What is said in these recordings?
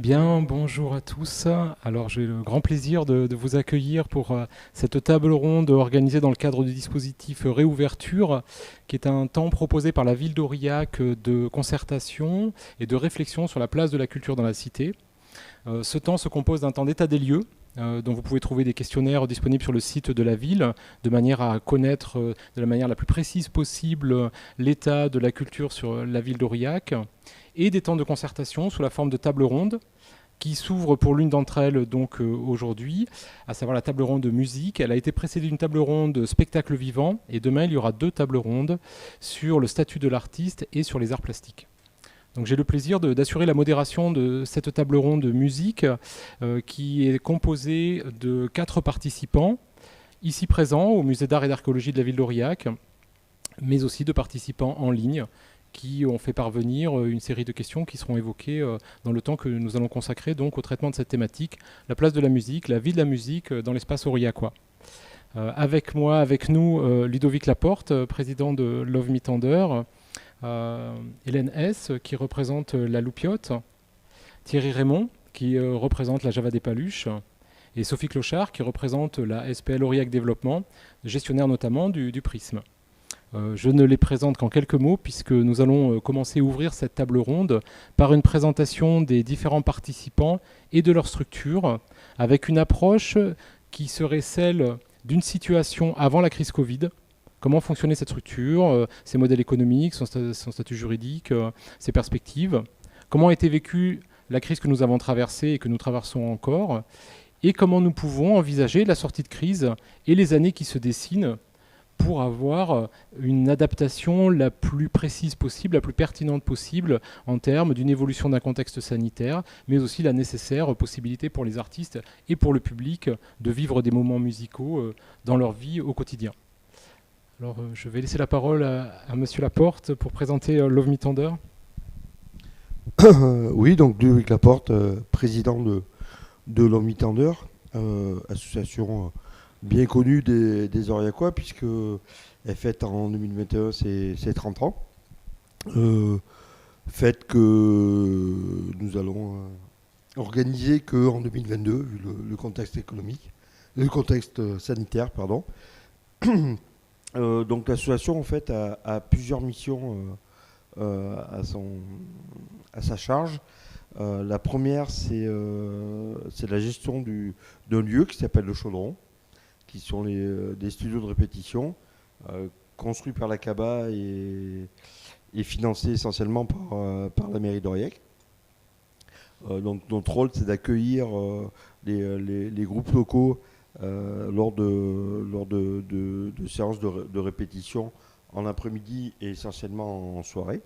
Bien, bonjour à tous. Alors j'ai le grand plaisir de vous accueillir pour cette table ronde organisée dans le cadre du dispositif Réouverture, qui est un temps proposé par la ville d'Aurillac de concertation et de réflexion sur la place de la culture dans la cité. Ce temps se compose d'un temps d'état des lieux, dont vous pouvez trouver des questionnaires disponibles sur le site de la ville, de manière à connaître de la manière la plus précise possible l'état de la culture sur la ville d'Aurillac, et des temps de concertation sous la forme de tables rondes, qui s'ouvre pour l'une d'entre elles donc aujourd'hui, à savoir la table ronde de musique. Elle a été précédée d'une table ronde spectacle vivant, et demain il y aura deux tables rondes sur le statut de l'artiste et sur les arts plastiques. Donc j'ai le plaisir d'assurer la modération de cette table ronde de musique qui est composée de 4 participants ici présents au musée d'art et d'archéologie de la ville d'Aurillac, mais aussi de participants en ligne qui ont fait parvenir une série de questions qui seront évoquées dans le temps que nous allons consacrer donc au traitement de cette thématique, la place de la musique, la vie de la musique dans l'espace aurillacois. Avec moi, avec nous, Ludovic Laporte, président de Love Me Tender, Hélène S, qui représente la Loupiote, Thierry Raymond, qui représente la Java des Paluches, et Sophie Clochard, qui représente la SPL Aurillac Développement, gestionnaire notamment du Prisme. Je ne les présente qu'en quelques mots, puisque nous allons commencer à ouvrir cette table ronde par une présentation des différents participants et de leur structure, avec une approche qui serait celle d'une situation avant la crise Covid. Comment fonctionnait cette structure, ses modèles économiques, son statut juridique, ses perspectives. Comment a été vécue la crise que nous avons traversée et que nous traversons encore. Et comment nous pouvons envisager la sortie de crise et les années qui se dessinent pour avoir une adaptation la plus précise possible, la plus pertinente possible en termes d'une évolution d'un contexte sanitaire, mais aussi la nécessaire possibilité pour les artistes et pour le public de vivre des moments musicaux dans leur vie au quotidien. Alors je vais laisser la parole à Monsieur Laporte pour présenter Love Me Tender. Oui, donc Ludovic Laporte, président de Love Me Tender, association bien connue des Aurillacois, puisque elle fête en 2021 ses 30 ans. Fête que nous allons organiser qu'en 2022, vu le contexte économique, le contexte sanitaire, pardon. Donc l'association en fait a plusieurs missions à sa charge. La première, c'est la gestion d'un lieu qui s'appelle le Chaudron, qui sont des studios de répétition construits par la CABA et financés essentiellement par la mairie d'Aurillac. Donc notre rôle, c'est d'accueillir les groupes locaux lors de séances de répétition en après-midi et essentiellement en soirée.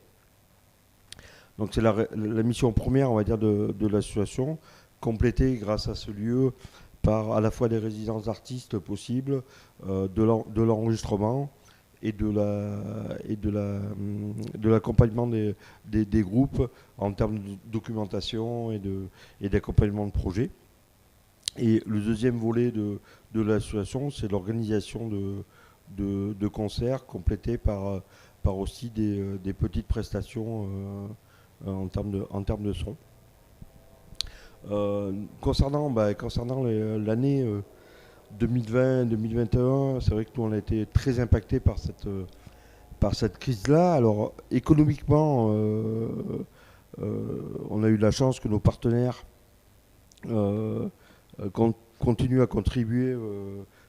Donc c'est la mission première, on va dire, de l'association, complétée grâce à ce lieu par à la fois des résidences d'artistes possibles, de l'enregistrement et de l'accompagnement des groupes en termes de documentation et d'accompagnement de projets. Et le deuxième volet de l'association, c'est l'organisation de concerts complétés par aussi des petites prestations en termes de son. Concernant l'année 2020-2021, c'est vrai que nous on a été très impactés par cette crise-là. Alors économiquement, on a eu la chance que nos partenaires continuent à contribuer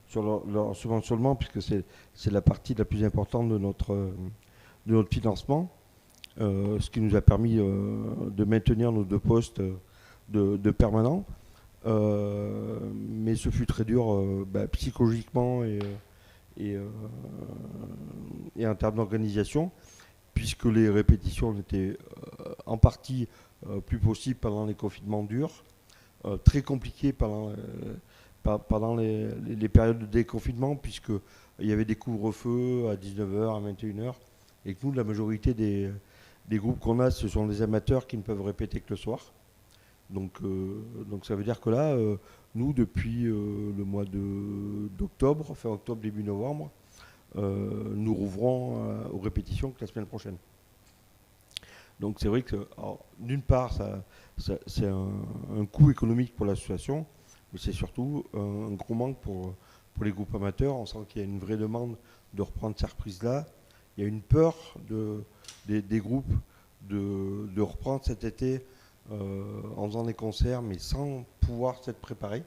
sur leur subventionnement, puisque c'est la partie la plus importante de notre financement, ce qui nous a permis de maintenir nos 2 postes de permanents. Mais ce fut très dur psychologiquement et en termes d'organisation, puisque les répétitions étaient en partie plus possibles pendant les confinements durs, très compliquées pendant les périodes de déconfinement, puisqu'il y avait des couvre-feux à 19h, à 21h, et que nous, la majorité des groupes qu'on a, ce sont des amateurs qui ne peuvent répéter que le soir. Donc ça veut dire que là, nous, depuis le mois d'octobre, fin octobre, début novembre, nous rouvrons aux répétitions que la semaine prochaine. Donc c'est vrai que, d'une part, c'est un coût économique pour l'association, mais c'est surtout un gros manque pour les groupes amateurs. On sent qu'il y a une vraie demande de reprendre ces reprises-là. Il y a une peur des groupes de reprendre cet été en faisant des concerts, mais sans pouvoir s'être préparés.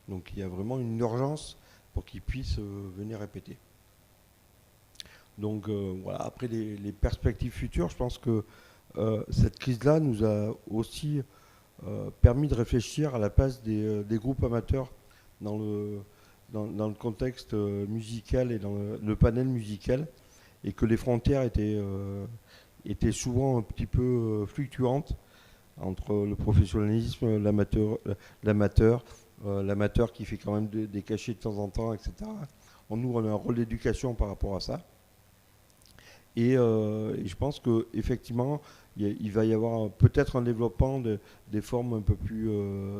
Donc il y a vraiment une urgence pour qu'ils puissent venir répéter. Donc voilà, après les perspectives futures, je pense que cette crise-là nous a aussi permis de réfléchir à la place des groupes amateurs dans le contexte musical et dans le panel musical, et que les frontières étaient souvent un petit peu fluctuantes entre le professionnalisme, l'amateur qui fait quand même des cachets de temps en temps, etc. Nous, on a un rôle d'éducation par rapport à ça. Et je pense qu'effectivement, il va y avoir peut-être un développement des formes un peu plus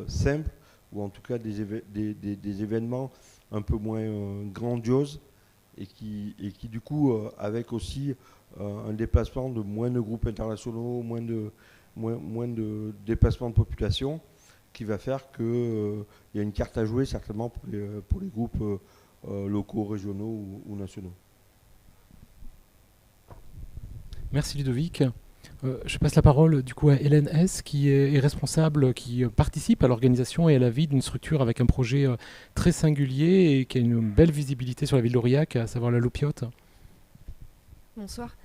simples, ou en tout cas des événements un peu moins grandioses, et qui du coup, avec aussi un déplacement de moins de groupes internationaux, moins de déplacements de population, qui va faire qu'il y a une carte à jouer certainement pour les groupes locaux, régionaux ou nationaux. Merci Ludovic. Je passe la parole du coup à Hélène S, qui est responsable, qui participe à l'organisation et à la vie d'une structure avec un projet très singulier et qui a une belle visibilité sur la ville d'Aurillac, à savoir la Loupiote. Bonsoir.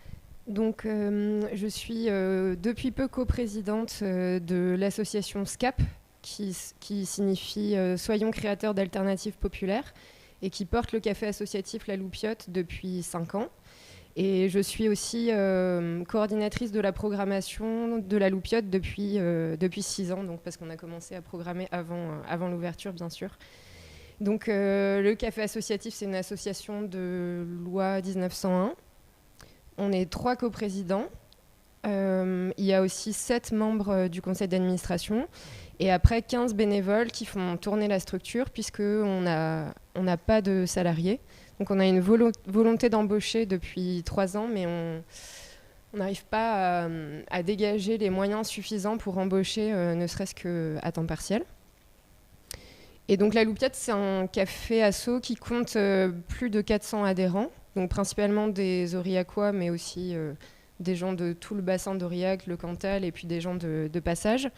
Donc, je suis depuis peu coprésidente de l'association SCAP, qui signifie Soyons créateurs d'alternatives populaires, et qui porte le café associatif La Loupiote depuis 5 ans. Et je suis aussi coordinatrice de la programmation de La Loupiote depuis 6 ans, donc parce qu'on a commencé à programmer avant l'ouverture, bien sûr. Donc, le café associatif, c'est une association de loi 1901. On est 3 coprésidents. Il y a aussi 7 membres du conseil d'administration et après 15 bénévoles qui font tourner la structure, puisqu'on n'a pas de salariés. Donc on a une volonté d'embaucher depuis 3 ans, mais on n'arrive pas à dégager les moyens suffisants pour embaucher, ne serait-ce qu'à temps partiel. Et donc la Loupiote, c'est un café asso qui compte plus de 400 adhérents, donc principalement des Aurillacois, mais aussi des gens de tout le bassin d'Aurillac, le Cantal, et puis des gens de passage.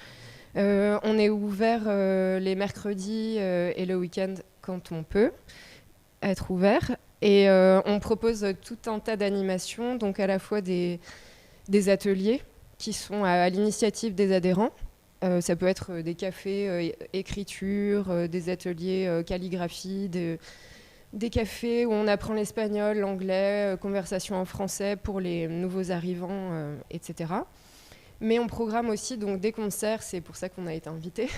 On est ouvert les mercredis et le week-end quand on peut être ouvert. Et on propose tout un tas d'animations, donc à la fois des ateliers qui sont à l'initiative des adhérents. Ça peut être des cafés écriture, des ateliers calligraphie, des cafés où on apprend l'espagnol, l'anglais, conversation en français pour les nouveaux arrivants, etc. Mais on programme aussi donc, des concerts, c'est pour ça qu'on a été invités,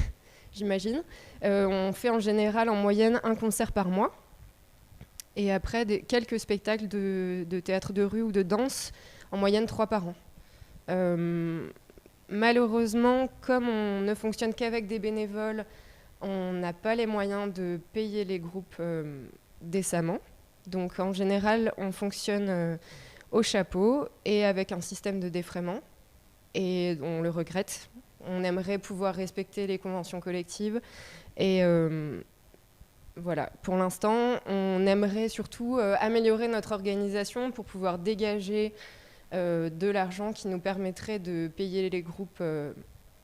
j'imagine. On fait en général en moyenne un concert par mois. Et après, quelques spectacles de théâtre de rue ou de danse, en moyenne 3 par an. Malheureusement, comme on ne fonctionne qu'avec des bénévoles, on n'a pas les moyens de payer les groupes décemment. Donc en général, on fonctionne au chapeau et avec un système de défraiement. Et on le regrette. On aimerait pouvoir respecter les conventions collectives. Et voilà, pour l'instant, on aimerait surtout améliorer notre organisation pour pouvoir dégager de l'argent qui nous permettrait de payer les groupes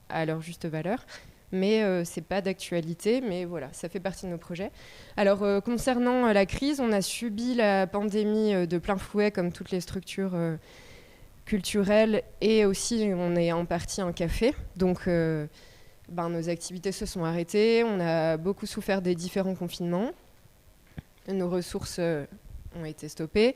à leur juste valeur. Mais ce n'est pas d'actualité, mais voilà, ça fait partie de nos projets. Alors, concernant la crise, on a subi la pandémie de plein fouet, comme toutes les structures culturelles, et aussi on est en partie un café. Donc, nos activités se sont arrêtées, on a beaucoup souffert des différents confinements. Nos ressources ont été stoppées.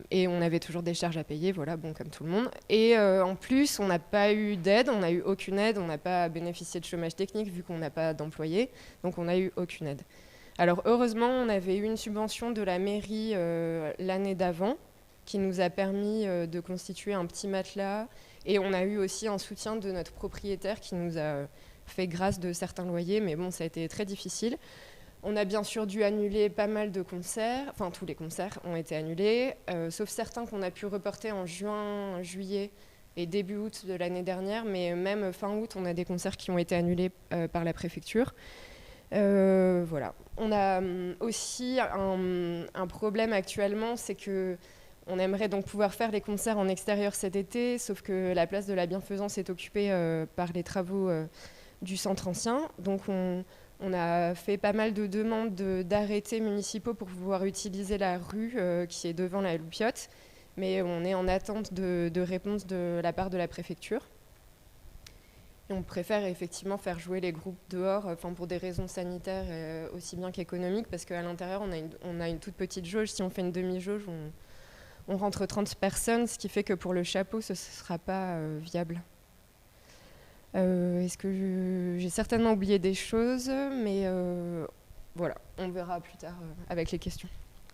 Et on avait toujours des charges à payer, voilà, bon, comme tout le monde. Et en plus, on n'a pas eu d'aide, on n'a eu aucune aide, on n'a pas bénéficié de chômage technique vu qu'on n'a pas d'employés, donc on n'a eu aucune aide. Alors heureusement, on avait eu une subvention de la mairie l'année d'avant qui nous a permis de constituer un petit matelas, et on a eu aussi un soutien de notre propriétaire qui nous a fait grâce de certains loyers, mais bon, ça a été très difficile. On a bien sûr dû annuler pas mal de concerts, enfin tous les concerts ont été annulés, sauf certains qu'on a pu reporter en juin, juillet, et début août de l'année dernière, mais même fin août, on a des concerts qui ont été annulés par la préfecture. Voilà. On a aussi un problème actuellement, c'est que on aimerait donc pouvoir faire les concerts en extérieur cet été, sauf que la place de la Bienfaisance est occupée par les travaux du centre ancien. Donc on a fait pas mal de demandes d'arrêtés municipaux pour pouvoir utiliser la rue qui est devant la Loupiote, mais on est en attente de réponse de la part de la préfecture. Et on préfère effectivement faire jouer les groupes dehors, pour des raisons sanitaires aussi bien qu'économiques, parce qu'à l'intérieur, on a une toute petite jauge. Si on fait une demi-jauge, on rentre 30 personnes, ce qui fait que pour le chapeau, ce ne sera pas viable. Est-ce que j'ai certainement oublié des choses, mais voilà, on verra plus tard avec les questions.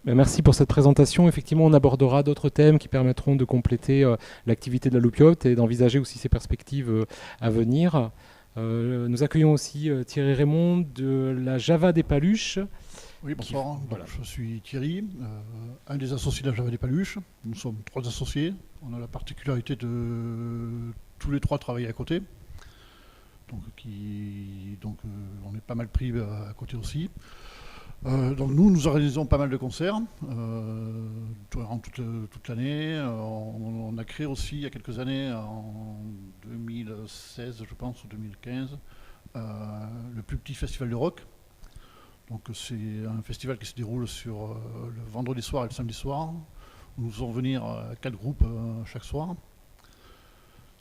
Merci pour cette présentation. Effectivement, on abordera d'autres thèmes qui permettront de compléter l'activité de la Loupiote et d'envisager aussi ses perspectives à venir. Nous accueillons aussi Thierry Raymond de la Java des Paluches. Oui, bonsoir. Voilà. Je suis Thierry, un des associés de la Java des Paluches. Nous sommes 3 associés. On a la particularité de tous les 3 travailler à côté. Donc on est pas mal pris à côté aussi. Donc nous organisons pas mal de concerts durant toute l'année. On a créé aussi il y a quelques années, en 2016 je pense, ou 2015, le plus petit festival de rock. Donc c'est un festival qui se déroule sur le vendredi soir et le samedi soir, où nous faisons venir 4 groupes chaque soir.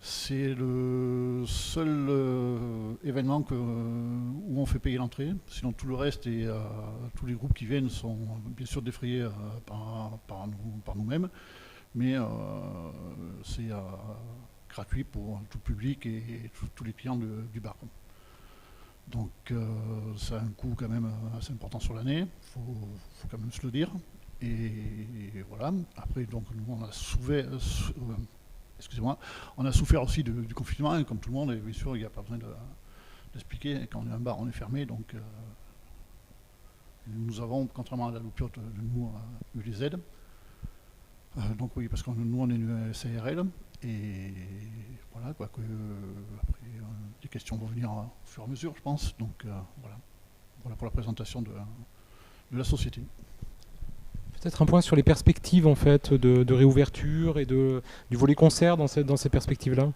C'est le seul événement où on fait payer l'entrée. Sinon tout le reste et tous les groupes qui viennent sont bien sûr défrayés par nous-mêmes. Mais c'est gratuit pour tout le public et tous les clients du bar. Donc ça a un coût quand même assez important sur l'année, faut quand même se le dire. Et voilà. Après donc nous on a on a souffert aussi du confinement, hein, comme tout le monde, et bien sûr, il n'y a pas besoin d'expliquer. Quand on est un bar, on est fermé, donc nous avons, contrairement à la Loupiote, eu les aides. Donc oui, parce que nous, on est une SARL, et voilà, après, les questions vont venir au fur et à mesure, je pense. Donc voilà pour la présentation de la société. Peut-être un point sur les perspectives en fait de réouverture et du volet concert dans ces perspectives-là.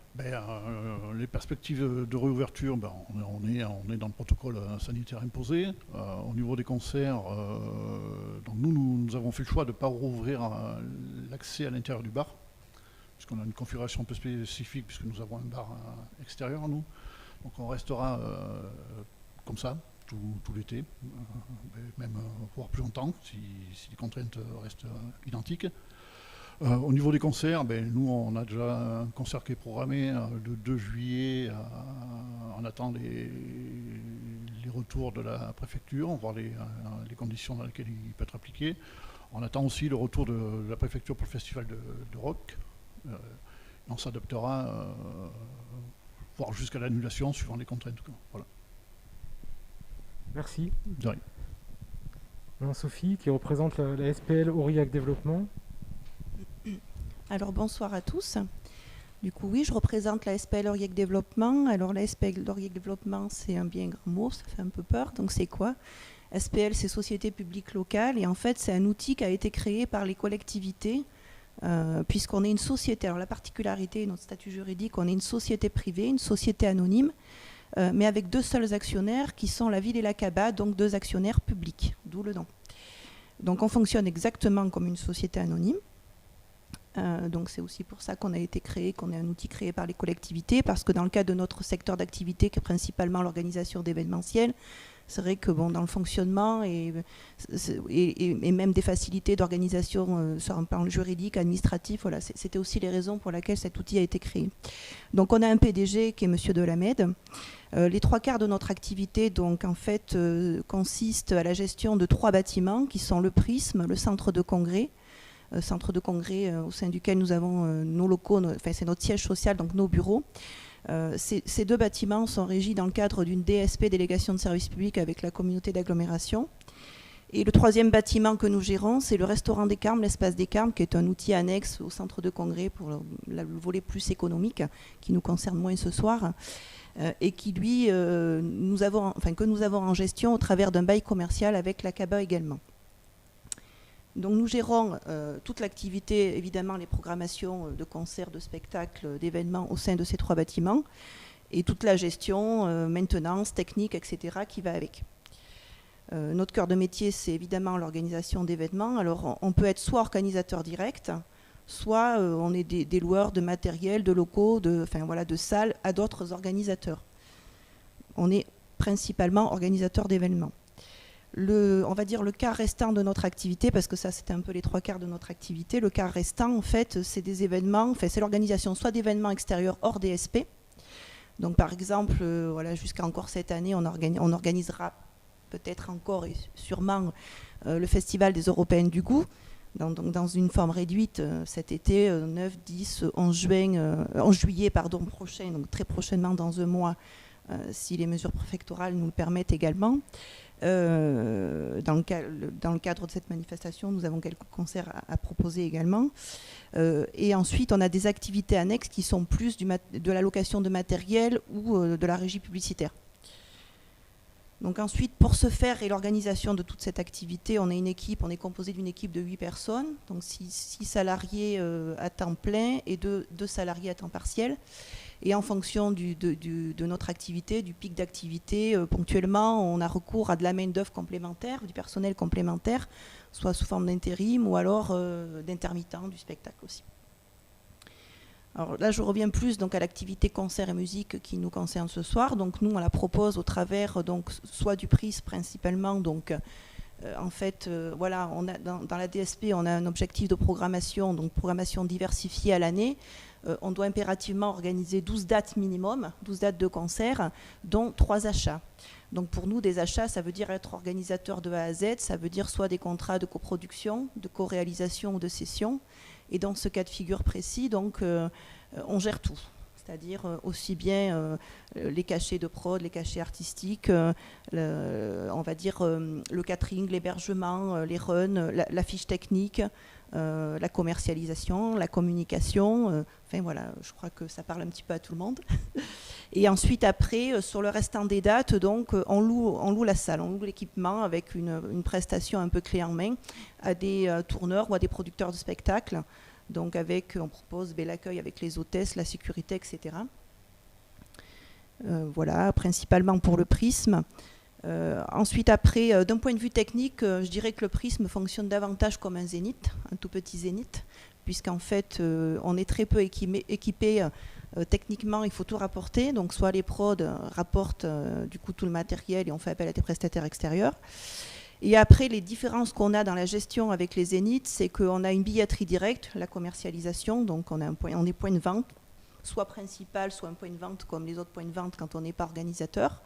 Les perspectives de réouverture, on est dans le protocole sanitaire imposé. Au niveau des concerts, donc nous avons fait le choix de ne pas rouvrir l'accès à l'intérieur du bar, puisqu'on a une configuration un peu spécifique, puisque nous avons un bar extérieur, nous. Donc on restera comme ça. Tout l'été, même voire plus longtemps, si les contraintes restent identiques. Au niveau des concerts, nous on a déjà un concert qui est programmé le 2 juillet, on attend les retours de la préfecture, on va voir les conditions dans lesquelles il peut être appliqué. On attend aussi le retour de la préfecture pour le festival de rock. On s'adaptera, voire jusqu'à l'annulation, suivant les contraintes. Voilà. Merci. De rien. Sophie, qui représente la SPL Aurillac Développement. Alors bonsoir à tous. Du coup, oui, je représente la SPL Aurillac Développement. Alors la SPL Aurillac Développement, c'est un bien grand mot, ça fait un peu peur. Donc c'est quoi ? SPL, c'est Société Publique Locale. Et en fait, c'est un outil qui a été créé par les collectivités, puisqu'on est une société. Alors la particularité, notre statut juridique, on est une société privée, une société anonyme, mais avec 2 seuls actionnaires qui sont la ville et la CABA, donc 2 actionnaires publics, d'où le nom. Donc on fonctionne exactement comme une société anonyme. Donc c'est aussi pour ça qu'on a été créé, qu'on est un outil créé par les collectivités, parce que dans le cadre de notre secteur d'activité, qui est principalement l'organisation d'événementiels, c'est vrai que dans le fonctionnement et même des facilités d'organisation sur un plan juridique, administratif, voilà, c'était aussi les raisons pour lesquelles cet outil a été créé. Donc on a un PDG qui est Monsieur Delamède. Les 3/4 de notre activité donc, en fait, consistent à la gestion de 3 bâtiments qui sont le Prisme, le centre de congrès, au sein duquel nous avons nos locaux, c'est notre siège social, donc nos bureaux. Ces 2 bâtiments sont régis dans le cadre d'une DSP, délégation de service public, avec la communauté d'agglomération. Et le troisième bâtiment que nous gérons, c'est le restaurant des Carmes, l'espace des Carmes, qui est un outil annexe au centre de congrès pour le volet plus économique, qui nous concerne moins ce soir, et qui, lui, que nous avons en gestion au travers d'un bail commercial avec la CABA également. Donc nous gérons toute l'activité, évidemment les programmations de concerts, de spectacles, d'événements au sein de ces 3 bâtiments, et toute la gestion, maintenance, technique, etc. qui va avec. Notre cœur de métier, c'est évidemment l'organisation d'événements. Alors, on peut être soit organisateur direct, soit on est des loueurs de matériel, de locaux, de salles à d'autres organisateurs. On est principalement organisateur d'événements. On va dire le quart restant de notre activité, parce que ça, c'était un peu les 3/4 de notre activité. Le quart restant, en fait, c'est des événements, c'est l'organisation soit d'événements extérieurs hors DSP. Donc, par exemple, jusqu'à encore cette année, on organisera peut-être encore et sûrement le Festival des Européennes du Goût, dans une forme réduite cet été, 9, 10, 11 juillet prochain, donc très prochainement dans un mois, si les mesures préfectorales nous le permettent également. Dans le cadre de cette manifestation, nous avons quelques concerts à proposer également. Et ensuite, on a des activités annexes qui sont plus de la location de matériel ou de la régie publicitaire. Donc ensuite, pour ce faire et l'organisation de toute cette activité, on est composé d'une équipe de 8 personnes, donc 6 salariés à temps plein et 2 salariés à temps partiel. Et en fonction de notre activité, du pic d'activité, ponctuellement, on a recours à de la main-d'œuvre complémentaire, du personnel complémentaire, soit sous forme d'intérim ou alors d'intermittent du spectacle aussi. Alors là, je reviens plus donc à l'activité concert et musique qui nous concerne ce soir. Donc nous, on la propose au travers soit du prisme principalement. Donc on a dans la DSP, on a un objectif de programmation, donc programmation diversifiée à l'année. On doit impérativement organiser 12 dates minimum, 12 dates de concert, dont 3 achats. Donc pour nous, des achats, ça veut dire être organisateur de A à Z, ça veut dire soit des contrats de coproduction, de co-réalisation ou de cession. Et dans ce cas de figure précis, donc, on gère tout. C'est-à-dire aussi bien les cachets de prod, les cachets artistiques, on va dire le catering, l'hébergement, les runs, la fiche technique, la commercialisation, la communication. Je crois que ça parle un petit peu à tout le monde. Et ensuite, après, sur le restant des dates, donc, on loue la salle, on loue l'équipement avec une prestation un peu clé en main à des tourneurs ou à des producteurs de spectacles. Donc on propose l'accueil avec les hôtesses, la sécurité, etc. Principalement pour le prisme. Ensuite, après, d'un point de vue technique, je dirais que le prisme fonctionne davantage comme un zénith, un tout petit zénith, puisqu'en fait, on est très peu équipé. Techniquement, il faut tout rapporter. Donc, soit les prods rapportent du coup tout le matériel et on fait appel à des prestataires extérieurs. Et après, les différences qu'on a dans la gestion avec les zéniths, c'est qu'on a une billetterie directe, la commercialisation, donc on est point de vente, soit principal, soit un point de vente comme les autres points de vente quand on n'est pas organisateur.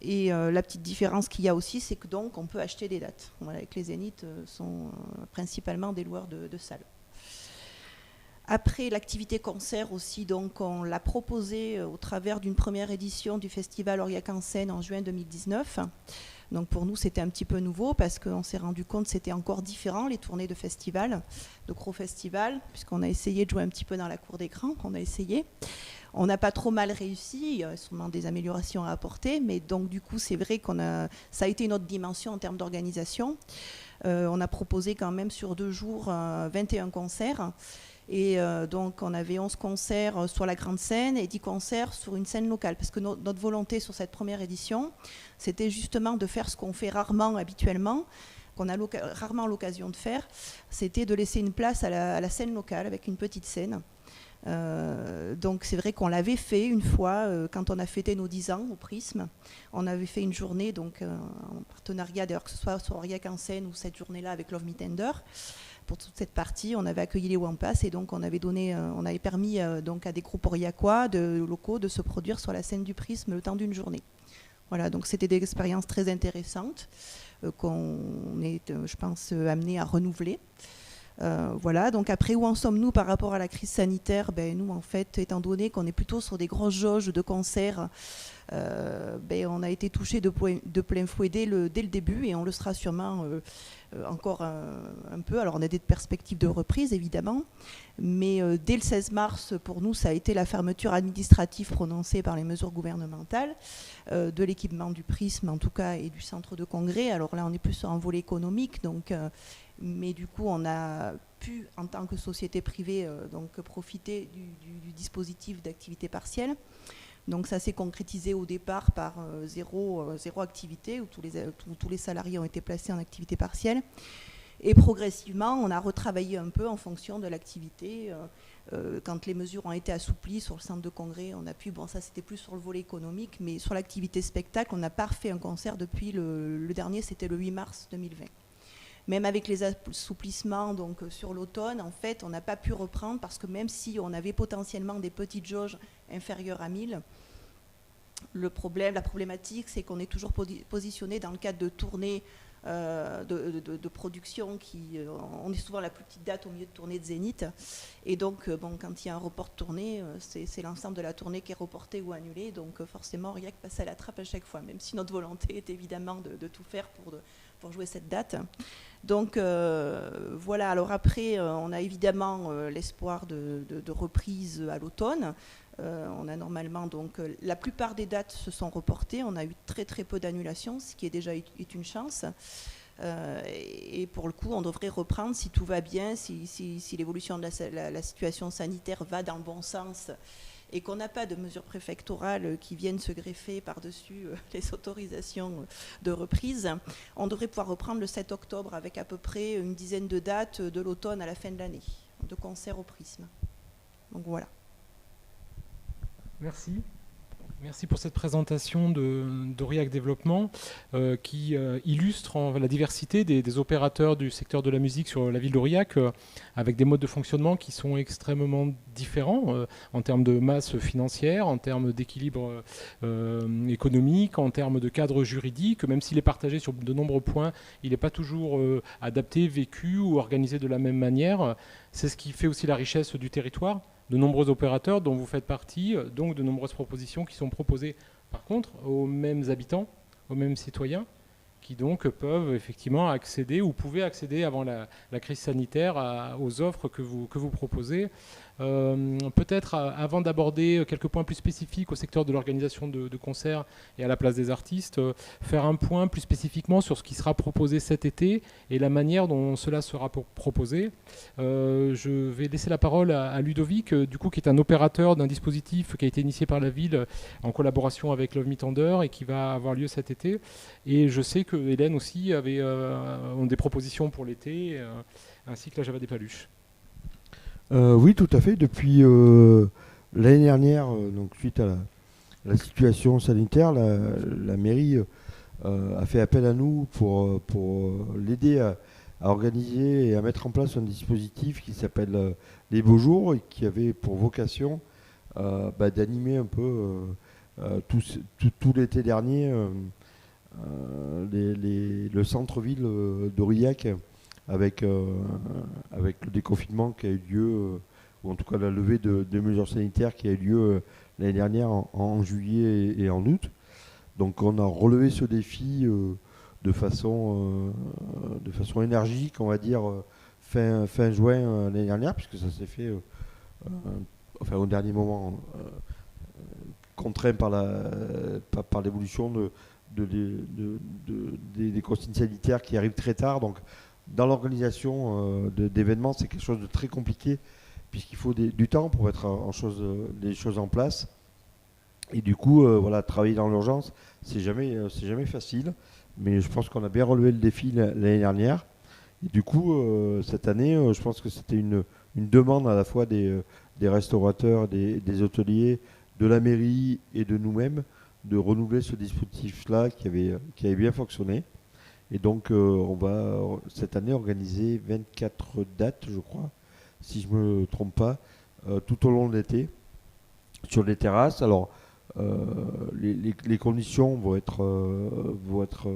Et la petite différence qu'il y a aussi, c'est que donc on peut acheter des dates. Avec les zéniths sont principalement des loueurs de salles. Après, l'activité concert aussi, donc on l'a proposée au travers d'une première édition du festival Aurillac en scène en juin 2019. Donc pour nous, c'était un petit peu nouveau parce qu'on s'est rendu compte que c'était encore différent, les tournées de festival, de gros festivals, puisqu'on a essayé de jouer un petit peu dans la cour d'écran, on a essayé. On n'a pas trop mal réussi, il y a sûrement des améliorations à apporter, mais donc du coup, c'est vrai ça a été une autre dimension en termes d'organisation. On a proposé quand même sur 2 jours 21 concerts. Et donc, on avait 11 concerts sur la grande scène et 10 concerts sur une scène locale. Parce que notre volonté sur cette première édition, c'était justement de faire ce qu'on fait rarement habituellement, qu'on a rarement l'occasion de faire, c'était de laisser une place à la scène locale avec une petite scène. Donc c'est vrai qu'on l'avait fait une fois quand on a fêté nos 10 ans au Prisme. On avait fait une journée donc, en partenariat, d'ailleurs que ce soit sur Aurillac en scène ou cette journée-là avec Love Me Tender. Pour toute cette partie, on avait accueilli les Wampas et donc on avait permis donc à des groupes aurillacois locaux de se produire sur la scène du Prisme le temps d'une journée. Voilà, donc c'était des expériences très intéressantes qu'on est, je pense, amené à renouveler. Voilà, donc après, où en sommes-nous par rapport à la crise sanitaire? Nous, en fait, étant donné qu'on est plutôt sur des grosses jauges de concerts, on a été touché de plein fouet dès le début, et on le sera sûrement encore un peu. Alors on a des perspectives de reprise évidemment, mais dès le 16 mars, pour nous, ça a été la fermeture administrative prononcée par les mesures gouvernementales de l'équipement du Prisme en tout cas, et du centre de congrès. Alors là on est plus sur un volet économique, donc, mais du coup on a pu en tant que société privée donc profiter du dispositif d'activité partielle. Donc ça s'est concrétisé au départ par zéro activité, où tous les salariés ont été placés en activité partielle. Et progressivement, on a retravaillé un peu en fonction de l'activité. Quand les mesures ont été assouplies sur le centre de congrès, on a pu, bon ça c'était plus sur le volet économique, mais sur l'activité spectacle, on n'a pas refait un concert depuis le dernier, c'était le 8 mars 2020. Même avec les assouplissements donc, sur l'automne, en fait, on n'a pas pu reprendre, parce que même si on avait potentiellement des petites jauges inférieures à 1000, la problématique, c'est qu'on est toujours positionné dans le cadre de tournées de production on est souvent la plus petite date au milieu de tournée de Zénith, et donc quand il y a un report de tournée, c'est l'ensemble de la tournée qui est reporté ou annulé, donc forcément Aurillac passe à la trappe à chaque fois, même si notre volonté est évidemment de tout faire pour jouer cette date. Donc voilà, alors après on a évidemment l'espoir de reprise à l'automne. On a normalement donc la plupart des dates se sont reportées, on a eu très très peu d'annulations, ce qui est déjà une chance. Et pour le coup, on devrait reprendre si tout va bien, si l'évolution de la situation sanitaire va dans le bon sens, et qu'on n'a pas de mesures préfectorales qui viennent se greffer par-dessus les autorisations de reprise. On devrait pouvoir reprendre le 7 octobre avec à peu près une dizaine de dates de l'automne à la fin de l'année, de concerts au Prisme. Donc voilà. Merci. Merci pour cette présentation d'Aurillac Développement qui illustre la diversité des opérateurs du secteur de la musique sur la ville d'Aurillac avec des modes de fonctionnement qui sont extrêmement différents en termes de masse financière, en termes d'équilibre économique, en termes de cadre juridique. Même s'il est partagé sur de nombreux points, il n'est pas toujours adapté, vécu ou organisé de la même manière. C'est ce qui fait aussi la richesse du territoire. De nombreux opérateurs dont vous faites partie, donc de nombreuses propositions qui sont proposées par contre aux mêmes habitants, aux mêmes citoyens, qui donc peuvent effectivement accéder ou pouvaient accéder avant la crise sanitaire aux offres que vous proposez. Peut-être avant d'aborder quelques points plus spécifiques au secteur de l'organisation de concerts et à la place des artistes, faire un point plus spécifiquement sur ce qui sera proposé cet été et la manière dont cela sera proposé. Je vais laisser la parole à Ludovic, du coup, qui est un opérateur d'un dispositif qui a été initié par la ville en collaboration avec Love Me Tender et qui va avoir lieu cet été. Et je sais que Hélène aussi ont des propositions pour l'été, ainsi que la Java des Paluches. Oui, tout à fait. Depuis l'année dernière, donc suite à la situation sanitaire, la mairie a fait appel à nous pour l'aider à organiser et à mettre en place un dispositif qui s'appelle les Beaux Jours et qui avait pour vocation d'animer un peu tout l'été dernier le centre-ville d'Aurillac avec le déconfinement qui a eu lieu, ou en tout cas la levée des mesures sanitaires qui a eu lieu l'année dernière en juillet et en août. Donc on a relevé ce défi de façon énergique, on va dire, fin juin l'année dernière, puisque ça s'est fait au dernier moment, contraint par l'évolution des consignes sanitaires qui arrivent très tard. Donc dans l'organisation d'événements, c'est quelque chose de très compliqué, puisqu'il faut du temps pour mettre les choses en place. Et du coup, travailler dans l'urgence, c'est jamais facile. Mais je pense qu'on a bien relevé le défi l'année dernière. Et du coup, cette année, je pense que c'était une demande à la fois des restaurateurs, des hôteliers, de la mairie et de nous-mêmes, de renouveler ce dispositif-là qui avait bien fonctionné. Et donc, on va cette année organiser 24 dates, je crois, si je ne me trompe pas, tout au long de l'été, sur les terrasses. Alors, les conditions vont être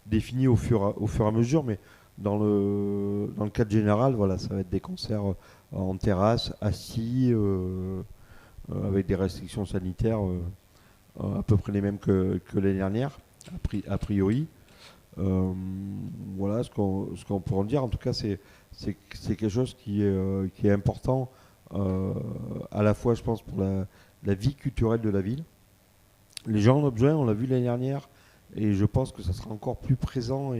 définies au fur et à mesure, mais Dans le cadre général, voilà, ça va être des concerts en terrasse, assis, avec des restrictions sanitaires à peu près les mêmes que l'année dernière, a priori. Voilà ce qu'on peut en dire. En tout cas, c'est quelque chose qui est important à la fois, je pense, pour la vie culturelle de la ville. Les gens en ont besoin, on l'a vu l'année dernière, et je pense que ça sera encore plus présent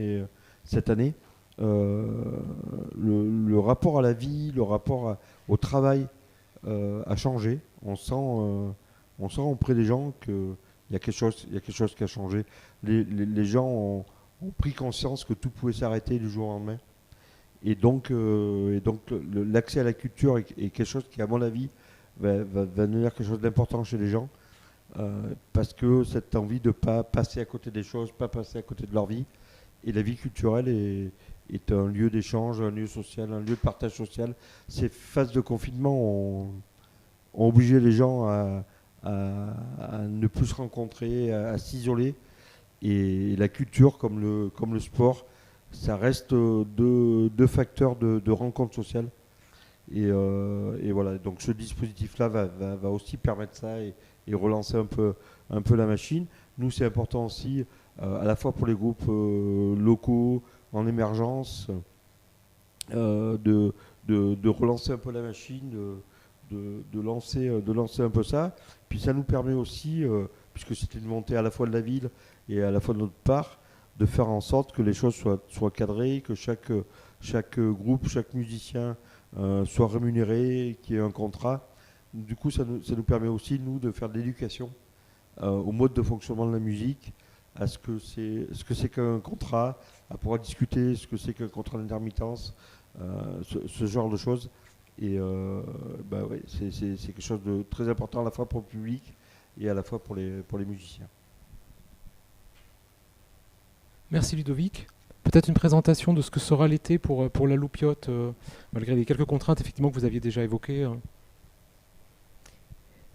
cette année. Le rapport à la vie, le rapport au travail a changé. On sent auprès des gens qu'il y a quelque chose qui a changé. Les gens ont pris conscience que tout pouvait s'arrêter du jour au lendemain. Et donc l'accès à la culture est quelque chose qui, à mon avis, va devenir quelque chose d'important chez les gens. Parce que cette envie de ne pas passer à côté des choses, pas passer à côté de leur vie. Et la vie culturelle est un lieu d'échange, un lieu social, un lieu de partage social. Ces phases de confinement ont obligé les gens à ne plus se rencontrer, à s'isoler. Et la culture, comme le sport, ça reste deux facteurs de rencontre sociale. Et voilà, donc ce dispositif-là va aussi permettre ça et relancer un peu la machine. Nous, c'est important aussi, à la fois pour les groupes locaux, en émergence, de relancer un peu la machine, de lancer un peu ça. Puis ça nous permet aussi, puisque c'était une volonté à la fois de la ville et à la fois de notre part, de faire en sorte que les choses soient cadrées, que chaque groupe, chaque musicien soit rémunéré, qu'il y ait un contrat. Du coup, ça nous permet aussi, nous, de faire de l'éducation au mode de fonctionnement de la musique, à ce que c'est qu'un contrat, à pouvoir discuter ce que c'est qu'un contrat d'intermittence, ce genre de choses. Et ouais, c'est quelque chose de très important à la fois pour le public et à la fois pour les musiciens. Merci Ludovic. Peut-être une présentation de ce que sera l'été pour la Loupiote, malgré les quelques contraintes effectivement que vous aviez déjà évoquées.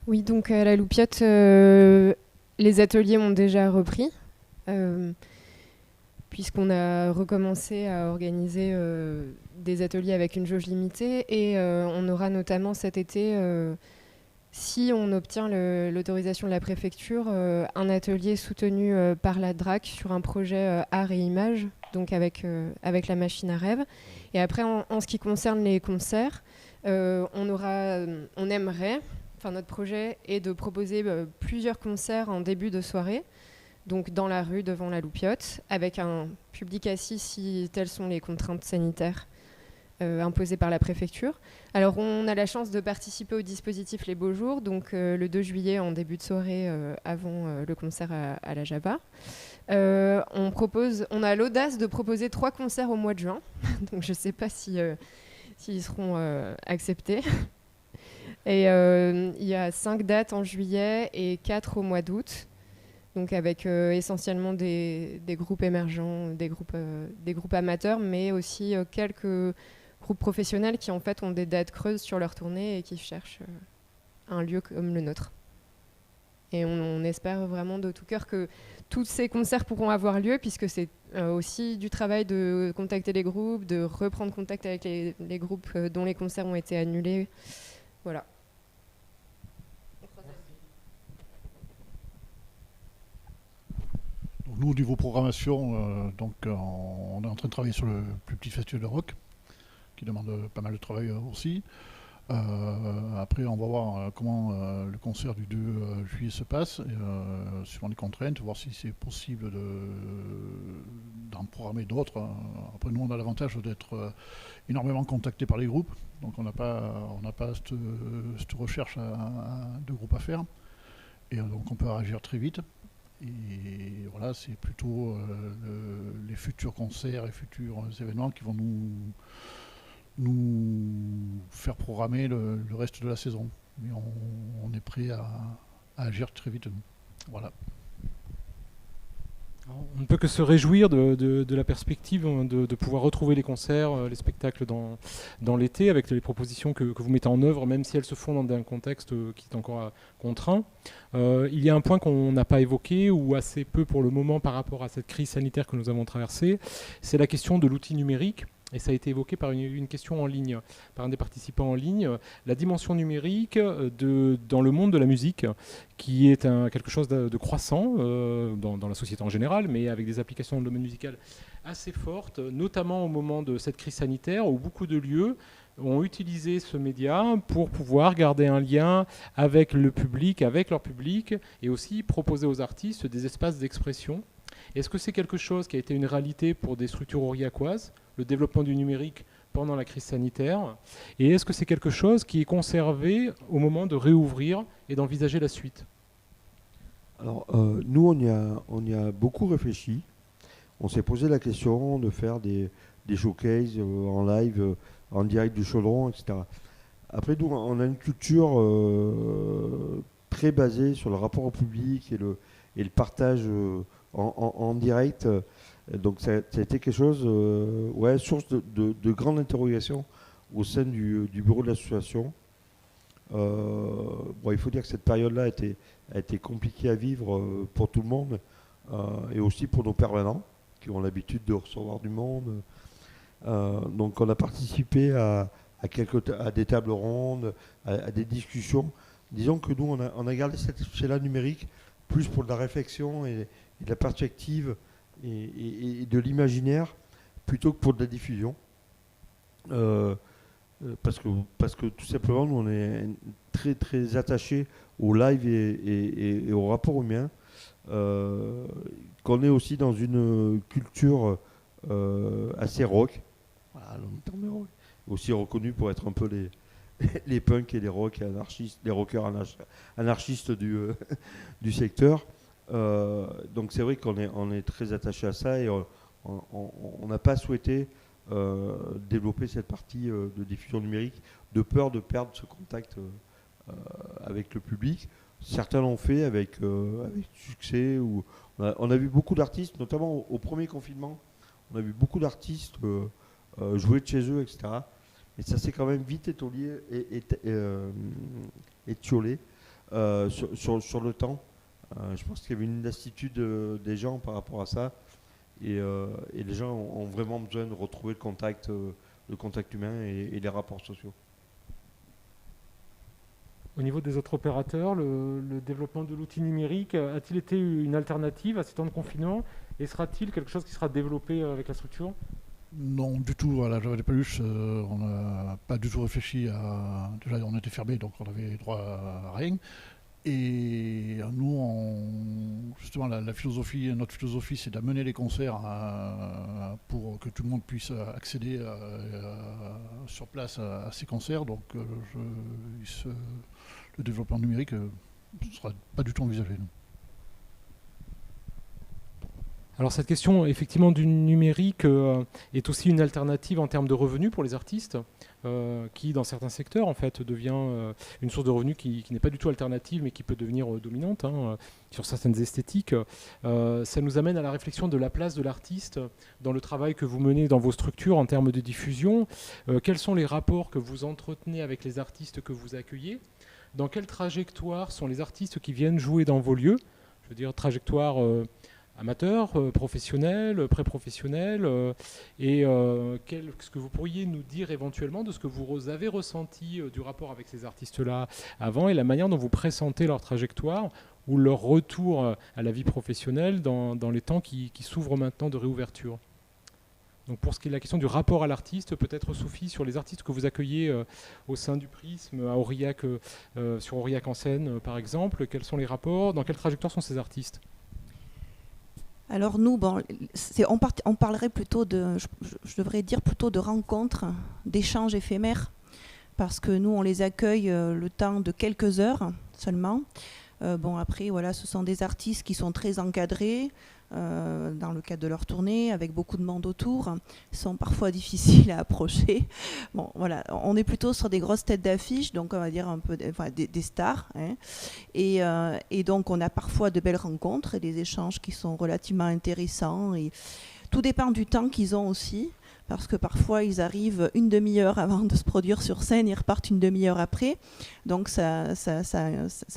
Oui, donc à la Loupiote, les ateliers ont déjà repris, puisqu'on a recommencé à organiser des ateliers avec une jauge limitée, et on aura notamment cet été, si on obtient l'autorisation de la préfecture, un atelier soutenu par la DRAC sur un projet art et image, donc avec la machine à rêve. Et après, en ce qui concerne les concerts, on aimerait, enfin notre projet est de proposer plusieurs concerts en début de soirée, donc dans la rue devant la Loupiote, avec un public assis si telles sont les contraintes sanitaires imposées par la préfecture. Alors on a la chance de participer au dispositif Les Beaux Jours, donc le 2 juillet en début de soirée avant le concert à la Java. On a l'audace de proposer 3 concerts au mois de juin, donc je ne sais pas s'ils seront acceptés. Et il y a 5 dates en juillet et 4 au mois d'août, donc avec essentiellement des groupes émergents, des groupes amateurs, mais aussi quelques groupes professionnels qui en fait ont des dates creuses sur leur tournée et qui cherchent un lieu comme le nôtre. Et on espère vraiment de tout cœur que tous ces concerts pourront avoir lieu, puisque c'est aussi du travail de contacter les groupes, de reprendre contact avec les groupes dont les concerts ont été annulés. Voilà. Donc nous, au niveau programmation, on est en train de travailler sur le plus petit festival de rock, qui demande pas mal de travail aussi. Après, on va voir comment le concert du 2 juillet se passe, suivant les contraintes, voir si c'est possible d'en programmer d'autres. Après, nous, on a l'avantage d'être énormément contactés par les groupes, donc on n'a pas cette recherche de groupes à faire, et donc on peut réagir très vite. Et voilà, c'est plutôt les futurs concerts et futurs événements qui vont nous faire programmer le reste de la saison. Mais on est prêt à agir très vite, nous. Voilà. On ne peut que se réjouir de la perspective de pouvoir retrouver les concerts, les spectacles dans l'été, avec les propositions que vous mettez en œuvre, même si elles se font dans un contexte qui est encore contraint. Il y a un point qu'on n'a pas évoqué, ou assez peu pour le moment par rapport à cette crise sanitaire que nous avons traversée, c'est la question de l'outil numérique. Et ça a été évoqué par une question en ligne, par un des participants en ligne, la dimension numérique dans le monde de la musique, qui est quelque chose de croissant dans la société en général, mais avec des applications dans le domaine musical assez fortes, notamment au moment de cette crise sanitaire, où beaucoup de lieux ont utilisé ce média pour pouvoir garder un lien avec le public, avec leur public, et aussi proposer aux artistes des espaces d'expression. Est-ce que c'est quelque chose qui a été une réalité pour des structures aurillacoises, le développement du numérique pendant la crise sanitaire? Et est-ce que c'est quelque chose qui est conservé au moment de réouvrir et d'envisager la suite? Alors, nous, on y a beaucoup réfléchi. On s'est posé la question de faire des showcases en live, en direct du chaudron, etc. Après, nous, on a une culture très basée sur le rapport au public et le partage en direct. Donc ça a été quelque chose, source de grande interrogation au sein du bureau de l'association. Il faut dire que cette période-là a été compliquée à vivre pour tout le monde, et aussi pour nos permanents qui ont l'habitude de recevoir du monde. Donc on a participé à des tables rondes, à des discussions. Disons que nous, on a gardé cette échelle numérique plus pour de la réflexion et de la perspective et de l'imaginaire plutôt que pour de la diffusion. Parce que tout simplement, nous, on est très, très attachés au live et au rapport humain. Qu'on est aussi dans une culture assez rock. Voilà, le terme rock. Aussi reconnu pour être un peu les punks et les rock anarchistes, les rockers anarchistes du secteur. Donc c'est vrai qu'on est très attaché à ça, et on n'a pas souhaité développer cette partie de diffusion numérique de peur de perdre ce contact avec le public. Certains l'ont fait avec succès. On a vu beaucoup d'artistes, notamment au premier confinement, on a vu beaucoup d'artistes jouer de chez eux, etc. Et ça s'est quand même vite étiolé sur le temps. Je pense qu'il y avait une lassitude des gens par rapport à ça, et les gens ont vraiment besoin de retrouver le contact humain et les rapports sociaux. Au niveau des autres opérateurs, le développement de l'outil numérique a-t-il été une alternative à ces temps de confinement, et sera-t-il quelque chose qui sera développé avec la structure? Non, du tout. Voilà, j'avais pas eu, on n'a pas du tout réfléchi à. Déjà, on était fermé, donc on avait droit à rien. Et nous, justement, notre philosophie, c'est d'amener les concerts pour que tout le monde puisse accéder sur place à ces concerts. Donc, le développement numérique ne sera pas du tout envisagé. Non. Alors cette question effectivement du numérique est aussi une alternative en termes de revenus pour les artistes, qui dans certains secteurs en fait devient une source de revenus qui n'est pas du tout alternative, mais qui peut devenir dominante sur certaines esthétiques. Ça nous amène à la réflexion de la place de l'artiste dans le travail que vous menez dans vos structures en termes de diffusion. Quels sont les rapports que vous entretenez avec les artistes que vous accueillez? Dans quelle trajectoire sont les artistes qui viennent jouer dans vos lieux? Je veux dire trajectoire amateurs, professionnels, pré-professionnels, et ce que vous pourriez nous dire éventuellement de ce que vous avez ressenti du rapport avec ces artistes-là avant, et la manière dont vous pressentez leur trajectoire ou leur retour à la vie professionnelle dans les temps qui s'ouvrent maintenant de réouverture. Donc pour ce qui est de la question du rapport à l'artiste, peut-être Sophie, sur les artistes que vous accueillez au sein du Prisme, à Aurillac, sur Aurillac en Seine par exemple, quels sont les rapports, dans quelle trajectoire sont ces artistes? Alors nous, on parlerait plutôt je devrais dire plutôt de rencontres, d'échanges éphémères, parce que nous, on les accueille le temps de quelques heures seulement. Après, voilà, ce sont des artistes qui sont très encadrés, dans le cadre de leur tournée, avec beaucoup de monde autour, sont parfois difficiles à approcher. Bon, voilà, on est plutôt sur des grosses têtes d'affiche, donc on va dire un peu des stars, hein. Et donc on a parfois de belles rencontres et des échanges qui sont relativement intéressants. Et tout dépend du temps qu'ils ont aussi, parce que parfois ils arrivent une demi-heure avant de se produire sur scène, ils repartent une demi-heure après, donc ça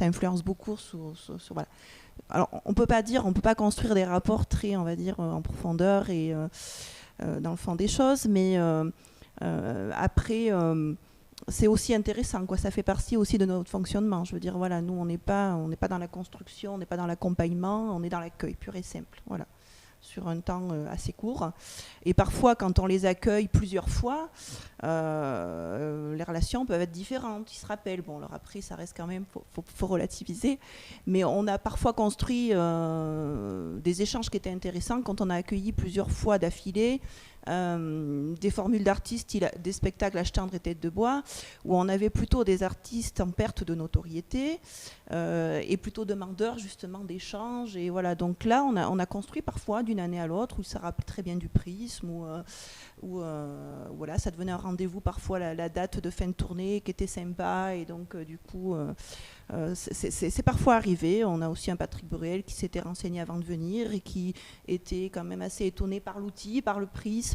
influence beaucoup sur voilà. Alors on peut pas construire des rapports très, on va dire, en profondeur et dans le fond des choses, mais après c'est aussi intéressant, quoi. Ça fait partie aussi de notre fonctionnement. Je veux dire, voilà, nous on n'est pas dans la construction, on n'est pas dans l'accompagnement, on est dans l'accueil pur et simple, voilà, sur un temps assez court. Et parfois, quand on les accueille plusieurs fois, les relations peuvent être différentes. Ils se rappellent. Bon, alors après, ça reste quand même, faut relativiser. Mais on a parfois construit des échanges qui étaient intéressants quand on a accueilli plusieurs fois d'affilée des formules d'artistes, des spectacles à Stendre et Tête de Bois, où on avait plutôt des artistes en perte de notoriété et plutôt demandeurs justement d'échanges. Et voilà, donc là, on a construit parfois d'une année à l'autre, où il se rappelle très bien du prisme, où voilà, ça devenait un rendez-vous parfois la date de fin de tournée qui était sympa. Et donc, du coup, c'est parfois arrivé. On a aussi un Patrick Bruel qui s'était renseigné avant de venir et qui était quand même assez étonné par l'outil, par le prisme.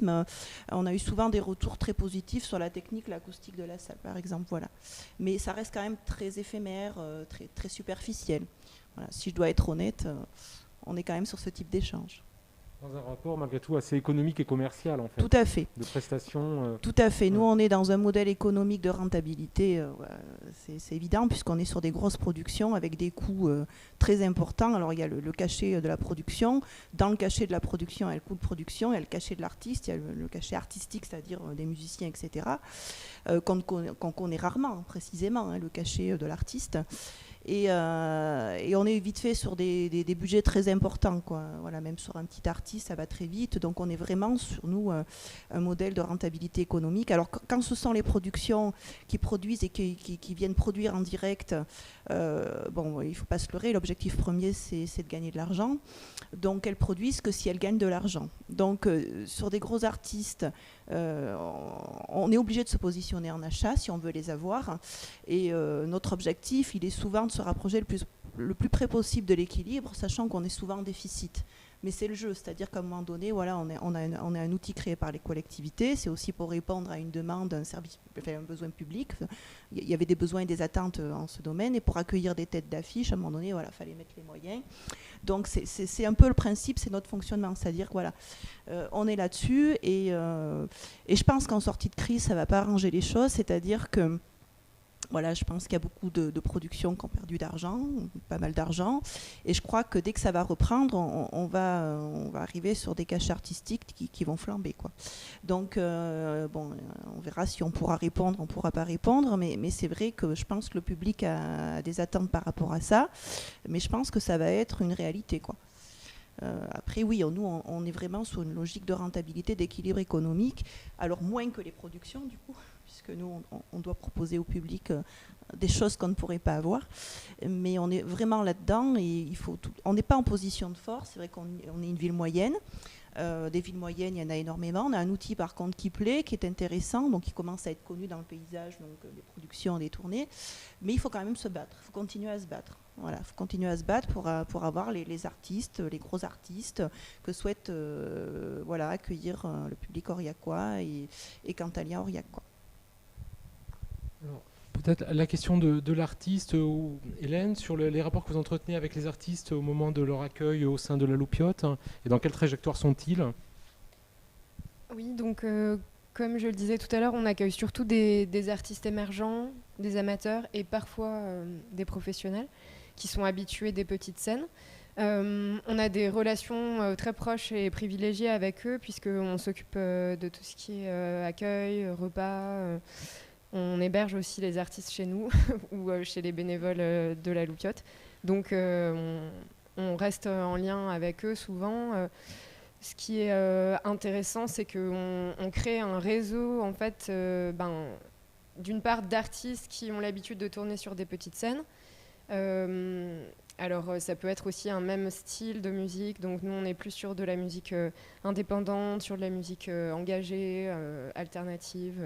On a eu souvent des retours très positifs sur la technique, l'acoustique de la salle, par exemple. Voilà. Mais ça reste quand même très éphémère, très, très superficiel. Voilà. Si je dois être honnête, on est quand même sur ce type d'échange. Dans un rapport malgré tout assez économique et commercial en fait. Tout à fait. De prestations. Tout à fait. Nous, on est dans un modèle économique de rentabilité, c'est évident, puisqu'on est sur des grosses productions avec des coûts très importants. Alors, il y a le cachet de la production. Dans le cachet de la production, il y a le coût de production, il y a le cachet de l'artiste, il y a le cachet artistique, c'est-à-dire des musiciens, etc., qu'on connaît rarement, précisément, hein, le cachet de l'artiste. Et on est vite fait sur des budgets très importants, quoi. Voilà, même sur un petit artiste, ça va très vite. Donc on est vraiment sur nous un modèle de rentabilité économique. Alors quand ce sont les productions qui produisent et qui viennent produire en direct, bon, il ne faut pas se leurrer, l'objectif premier c'est de gagner de l'argent. Donc elles produisent que si elles gagnent de l'argent. Donc sur des gros artistes, on est obligé de se positionner en achat si on veut les avoir. Et notre objectif, il est souvent de se rapprocher le plus près possible de l'équilibre, sachant qu'on est souvent en déficit. Mais c'est le jeu, c'est-à-dire qu'à un moment donné, voilà, on a un outil créé par les collectivités, c'est aussi pour répondre à une demande, un besoin public. Il y avait des besoins et des attentes en ce domaine, et pour accueillir des têtes d'affiche, à un moment donné, voilà, fallait mettre les moyens. Donc c'est un peu le principe, c'est notre fonctionnement, c'est-à-dire que voilà, on est là-dessus, et je pense qu'en sortie de crise, ça ne va pas arranger les choses, c'est-à-dire que voilà, je pense qu'il y a beaucoup de productions qui ont perdu d'argent, pas mal d'argent, et je crois que dès que ça va reprendre, on va arriver sur des cachets artistiques qui vont flamber, quoi. Donc, bon, on verra si on pourra répondre, on ne pourra pas répondre, mais c'est vrai que je pense que le public a des attentes par rapport à ça, mais je pense que ça va être une réalité, quoi. Après, oui, nous, on est vraiment sur une logique de rentabilité, d'équilibre économique, alors moins que les productions, du coup, puisque nous, on doit proposer au public des choses qu'on ne pourrait pas avoir. Mais on est vraiment là-dedans et on n'est pas en position de force. C'est vrai qu'on est une ville moyenne. Des villes moyennes, il y en a énormément. On a un outil, par contre, qui plaît, qui est intéressant, donc qui commence à être connu dans le paysage, donc les productions, les tournées. Mais il faut quand même se battre. Il faut continuer à se battre. Voilà, il faut continuer à se battre pour avoir les artistes, les gros artistes que souhaite voilà, accueillir le public aurillacois et cantalien aurillacois. Alors, peut-être la question de l'artiste, Hélène, sur les rapports que vous entretenez avec les artistes au moment de leur accueil au sein de la Loupiote, et dans quelle trajectoire sont-ils ? Oui, donc comme je le disais tout à l'heure, on accueille surtout des artistes émergents, des amateurs et parfois des professionnels qui sont habitués des petites scènes. On a des relations très proches et privilégiées avec eux puisqu'on s'occupe de tout ce qui est accueil, repas. On héberge aussi les artistes chez nous ou chez les bénévoles de la Loupiote. Donc on reste en lien avec eux souvent. Ce qui est intéressant, c'est qu'on crée un réseau en fait, d'une part d'artistes qui ont l'habitude de tourner sur des petites scènes, Alors, ça peut être aussi un même style de musique. Donc, nous, on est plus sur de la musique indépendante, sur de la musique engagée, alternative.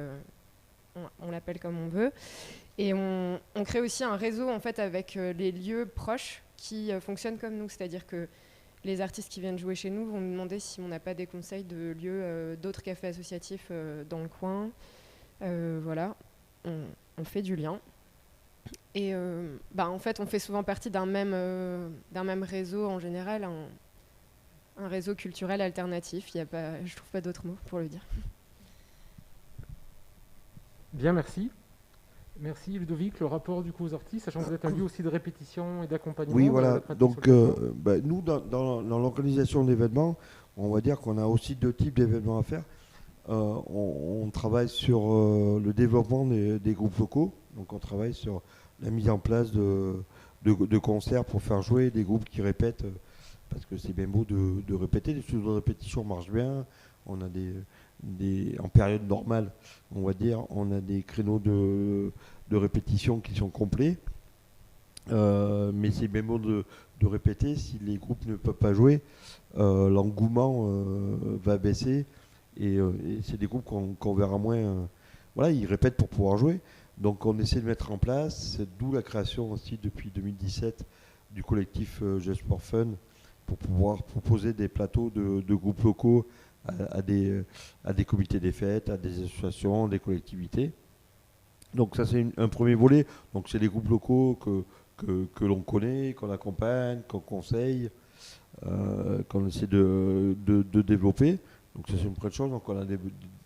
On l'appelle comme on veut. Et on crée aussi un réseau en fait, avec les lieux proches qui fonctionnent comme nous. C'est-à-dire que les artistes qui viennent jouer chez nous vont nous demander si on n'a pas des conseils de lieux, d'autres cafés associatifs dans le coin. Voilà, on fait du lien. Et en fait, on fait souvent partie d'un même réseau en général, un réseau culturel alternatif. Je ne trouve pas d'autres mots pour le dire. Bien, merci. Merci Ludovic. Le rapport du coup aux artistes, sachant que vous êtes un lieu aussi de répétition et d'accompagnement. Oui, voilà. Donc, nous, dans l'organisation d'événements, on va dire qu'on a aussi 2 types d'événements à faire. On travaille sur le développement des groupes locaux. Donc, on travaille sur la mise en place de concerts pour faire jouer des groupes qui répètent, parce que c'est bien beau de répéter. Les studios de répétition marchent bien. On a en période normale, on va dire, on a des créneaux de répétition qui sont complets. Mais c'est bien beau de répéter. Si les groupes ne peuvent pas jouer, l'engouement va baisser. Et c'est des groupes qu'on verra moins. Voilà, ils répètent pour pouvoir jouer. Donc on essaie de mettre en place, d'où la création aussi depuis 2017 du collectif Just for Fun, pour pouvoir proposer des plateaux de groupes locaux à des comités des fêtes, à des associations, des collectivités. Donc ça c'est un premier volet. Donc c'est des groupes locaux que l'on connaît, qu'on accompagne, qu'on conseille, qu'on essaie de développer. Donc ça c'est une première chose. Donc on a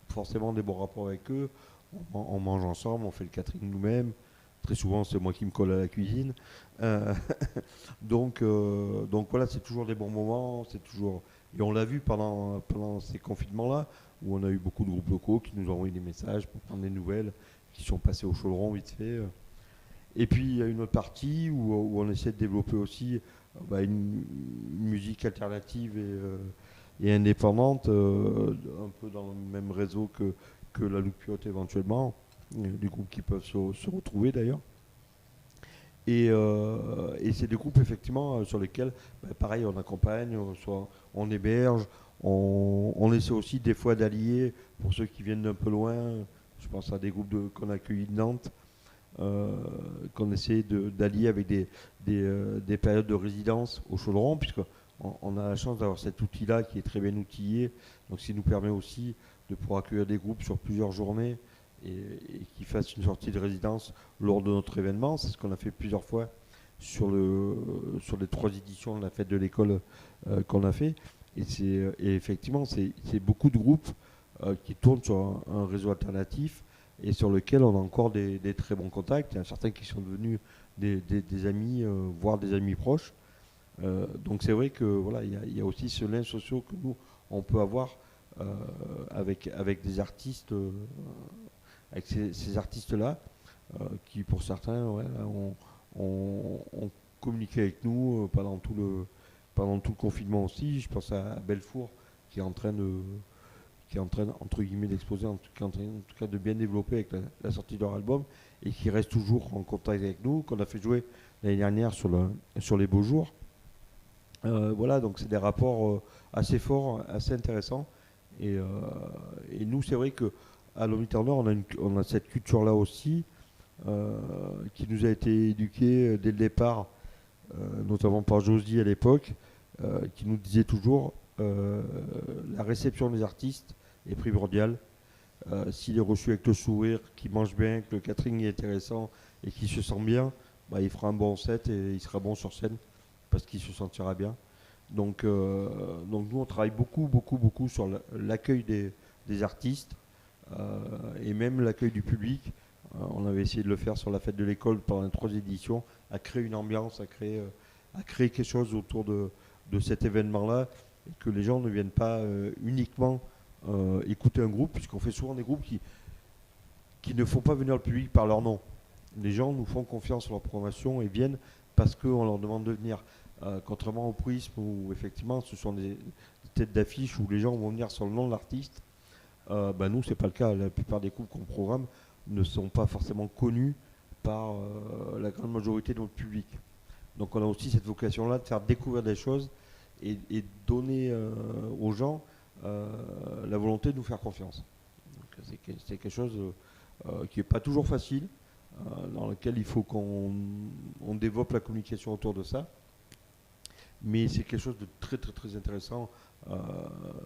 forcément des bons rapports avec eux. On mange ensemble, on fait le catering nous-mêmes. Très souvent c'est moi qui me colle à la cuisine. Donc voilà, c'est toujours des bons moments. Et on l'a vu pendant ces confinements-là, où on a eu beaucoup de groupes locaux qui nous ont envoyé des messages pour prendre des nouvelles, qui sont passés au chaudron vite fait. Et puis il y a une autre partie où on essaie de développer aussi une musique alternative et indépendante, un peu dans le même réseau que la Loupe Piote éventuellement, des groupes qui peuvent se retrouver d'ailleurs. Et c'est des groupes effectivement sur lesquels, pareil, on accompagne, on héberge, on essaie aussi des fois d'allier, pour ceux qui viennent d'un peu loin, je pense à des groupes qu'on a accueillis de Nantes, qu'on essaie d'allier avec des périodes de résidence au Chaudron, puisqu'on a la chance d'avoir cet outil-là qui est très bien outillé, donc ce qui nous permet aussi de pouvoir accueillir des groupes sur plusieurs journées et qui fassent une sortie de résidence lors de notre événement. C'est ce qu'on a fait plusieurs fois sur les 3 éditions de la fête de l'école qu'on a fait. Et effectivement, c'est beaucoup de groupes qui tournent sur un réseau alternatif et sur lequel on a encore des très bons contacts. Il y en a certains qui sont devenus des amis, voire des amis proches. Donc c'est vrai que voilà, il y a aussi ce lien social que nous on peut avoir avec des artistes, avec ces artistes-là, qui pour certains ont communiqué avec nous pendant tout le confinement aussi. Je pense à Bellefour qui est en train entre guillemets d'exposer, en tout cas de bien développer avec la sortie de leur album, et qui reste toujours en contact avec nous, qu'on a fait jouer l'année dernière sur les Beaux Jours. Voilà, donc c'est des rapports assez forts, assez intéressants. Et nous, c'est vrai qu'à Lomi Turner, on a cette culture-là aussi, qui nous a été éduquée dès le départ, notamment par Josie à l'époque, qui nous disait toujours la réception des artistes est primordiale. S'il est reçu avec le sourire, qu'il mange bien, que le catering est intéressant et qu'il se sent bien, il fera un bon set et il sera bon sur scène parce qu'il se sentira bien. Donc nous, on travaille beaucoup sur l'accueil des artistes et même l'accueil du public. On avait essayé de le faire sur la fête de l'école pendant les 3 éditions, à créer une ambiance, à créer quelque chose autour de cet événement-là, et que les gens ne viennent pas uniquement écouter un groupe, puisqu'on fait souvent des groupes qui ne font pas venir le public par leur nom. Les gens nous font confiance sur leur programmation et viennent parce qu'on leur demande de venir. Contrairement au Prisme où effectivement ce sont des têtes d'affiche où les gens vont venir sur le nom de l'artiste, nous c'est pas le cas. La plupart des groupes qu'on programme ne sont pas forcément connus par la grande majorité de notre public. Donc on a aussi cette vocation-là de faire découvrir des choses et donner aux gens la volonté de nous faire confiance. Donc, c'est quelque chose qui n'est pas toujours facile, dans lequel il faut qu'on développe la communication autour de ça. Mais c'est quelque chose de très très très intéressant,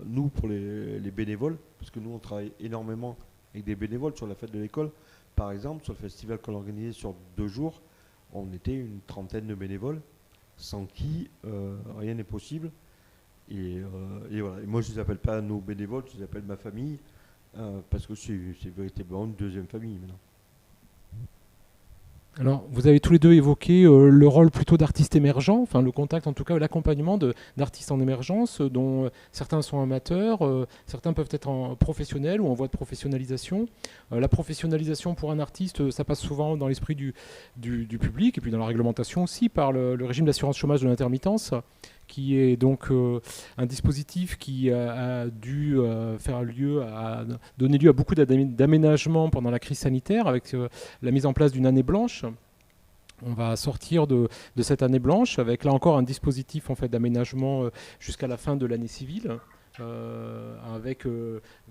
nous, pour les bénévoles, parce que nous on travaille énormément avec des bénévoles sur la fête de l'école. Par exemple, sur le festival qu'on a organisé sur 2 jours, on était une 30aine de bénévoles, sans qui rien n'est possible. Et voilà. Et moi, je ne les appelle pas nos bénévoles, je les appelle ma famille, parce que c'est véritablement une deuxième famille maintenant. Alors, vous avez tous les deux évoqué le rôle plutôt d'artistes émergents, enfin le contact en tout cas, l'accompagnement d'artistes en émergence, dont certains sont amateurs, certains peuvent être professionnels ou en voie de professionnalisation. La professionnalisation pour un artiste, ça passe souvent dans l'esprit du public, et puis dans la réglementation aussi, par le régime d'assurance chômage de l'intermittence, qui est donc un dispositif qui a dû donner lieu à beaucoup d'aménagements pendant la crise sanitaire, avec la mise en place d'une année blanche. On va sortir de cette année blanche avec là encore un dispositif en fait, d'aménagement jusqu'à la fin de l'année civile, avec